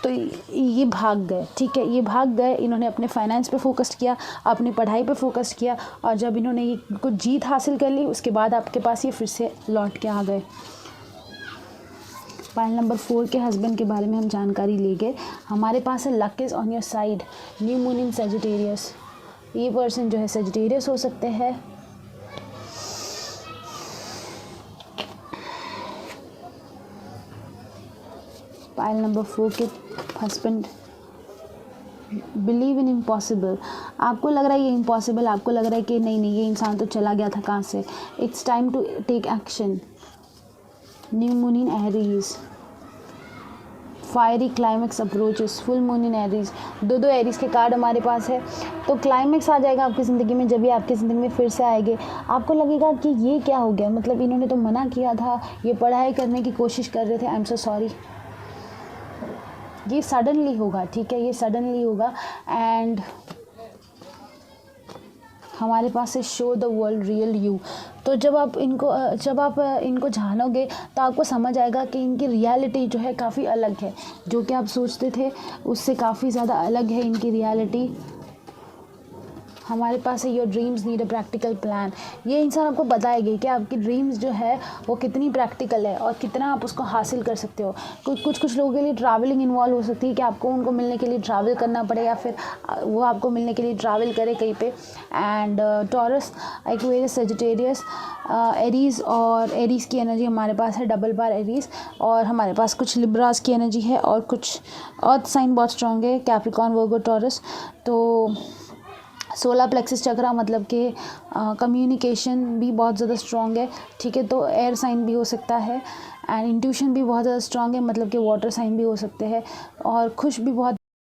तो ये भाग गए, ठीक है। ये भाग गए, इन्होंने अपने फाइनेंस पे फोकस किया, अपनी पढ़ाई पे फोकस किया, और जब इन्होंने ये कुछ जीत हासिल कर ली, उसके बाद आपके पास ये फिर से लौट के आ गए। पाइल नंबर 4 के हस्बैंड के बारे में हम जानकारी ले गए। हमारे पास है luck is on your side, new moon in Sagittarius. ये पर्सन जो है सेजिटेरियस हो सकते हैं। पाइल नंबर 4 के हस्बैंड बिलीव इन इम्पॉसिबल। आपको लग रहा है ये इम्पॉसिबल, आपको लग रहा है कि नहीं नहीं ये इंसान तो चला गया था कहाँ से। It's time to take action. New moon in Aries, fiery climax approaches, full moon in Aries. दो एरीज के कार्ड हमारे पास है, तो क्लाइमेक्स आ जाएगा आपकी ज़िंदगी में। जब भी आपकी ज़िंदगी में फिर से आएंगे, आपको लगेगा कि ये क्या हो गया, मतलब इन्होंने तो मना किया था, ये पढ़ाई करने की कोशिश कर रहे थे, आई एम सो सॉरी। ये सडनली होगा, ठीक है, ये सडनली होगा। एंड हमारे पास है show the world real you. तो जब आप इनको जानोगे तो आपको समझ आएगा कि इनकी रियलिटी जो है काफ़ी अलग है, जो कि आप सोचते थे उससे काफ़ी ज़्यादा अलग है इनकी रियलिटी। हमारे पास है your dreams need a practical plan. ये इंसान आपको बताएगी कि आपकी ड्रीम्स जो है वो कितनी प्रैक्टिकल है और कितना आप उसको हासिल कर सकते हो। कुछ लोगों के लिए ट्रैवलिंग इन्वॉल्व हो सकती है कि आपको उनको मिलने के लिए ट्रैवल करना पड़े, या फिर वो आपको मिलने के लिए ट्रैवल करे कहीं पे। And taurus, Aquarius, Sagittarius, Aries, और एरीज़ की एनर्जी हमारे पास है डबल बार एरीज़, और हमारे पास कुछ लिब्रास की एनर्जी है, और कुछ अर्थ साइन बहुत स्ट्रॉन्ग है, कैप्रिकॉर्न, वर्गो, टॉरस। तो 16 प्लेक्सिस चक्रा मतलब कि कम्युनिकेशन भी बहुत ज़्यादा स्ट्रॉन्ग है, ठीक है। तो एयर साइन भी हो सकता है, एंड इंट्यूशन भी बहुत ज़्यादा स्ट्रॉन्ग है, मतलब कि वाटर साइन भी हो सकते हैं, और खुश भी बहुत